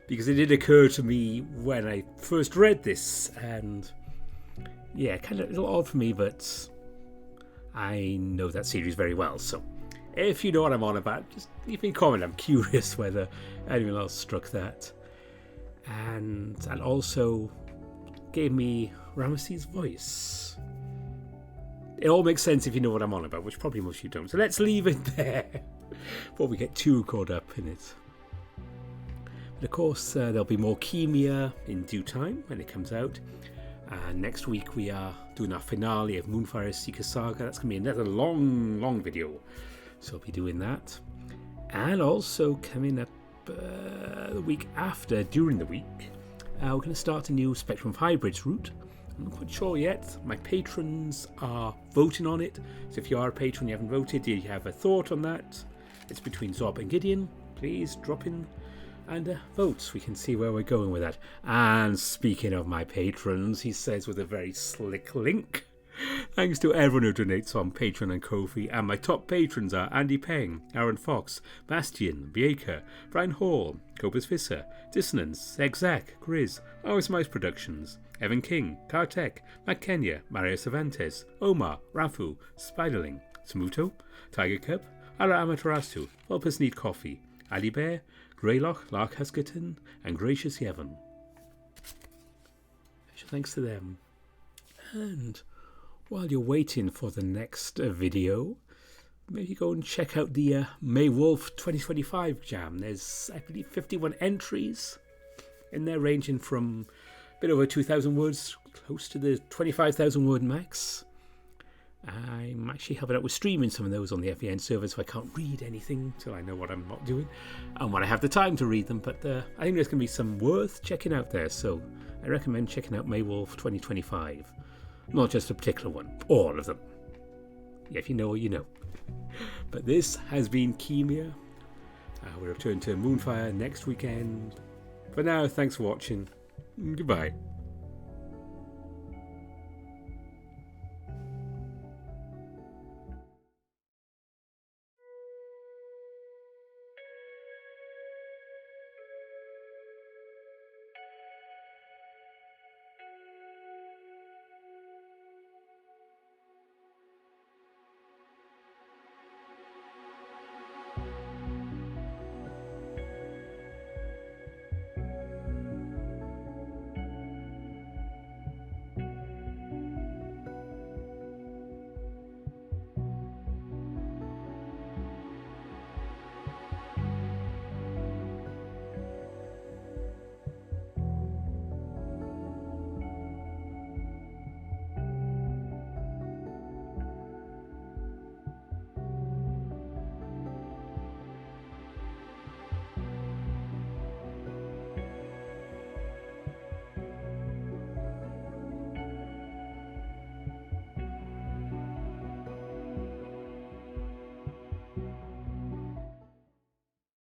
Because it did occur to me when I first read this, and yeah, kind of a little odd for me, but I know that series very well, so if you know what I'm on about, just leave me a comment. I'm curious whether anyone else struck that. And also gave me Ramoses' voice. It all makes sense if you know what I'm on about, which probably most of you don't. So let's leave it there before we get too caught up in it. But of course, there'll be more Khemia in due time when it comes out. And next week we are doing our finale of Moonfire's Seeker Saga. That's going to be another long video. So I'll be doing that. And also coming up the week after, during the week, we're going to start a new Spectrum of Hybrids route. I'm not quite sure yet. My patrons are voting on it. So if you are a patron, you haven't voted, do you have a thought on that? It's between Zob and Gideon. Please drop in and vote so we can see where we're going with that. And speaking of my patrons, he says with a very slick link, thanks to everyone who donates on Patreon and Ko-fi, and my top patrons are Andy Peng, Aaron Fox, Bastian, Bieker, Brian Hall, Cobus Visser, Dissonance, Exact, Grizz, Always Mice Productions, Evan King, Kartek, Matt Kenya, Mario Cervantes, Omar, Rafu, Spiderling, Smuto, Tiger Cub, Ara Amaterasu, Volpus Need Coffee, Ali Bear, Greylock, Lark Huskerton, and Gracious Yevon. Special thanks to them. And while you're waiting for the next video, maybe go and check out the May Wolf 2025 jam. There's, I believe, 51 entries in there, ranging from a bit over 2,000 words, close to the 25,000 word max. I'm actually helping out with streaming some of those on the FEN server, so I can't read anything till I know what I'm not doing and when I have the time to read them. But I think there's going to be some worth checking out there, so I recommend checking out Maywolf 2025. Not just a particular one, all of them. Yeah, if you know, you know. But this has been Khemia. We'll return to Moonfire next weekend. For now, thanks for watching. Goodbye.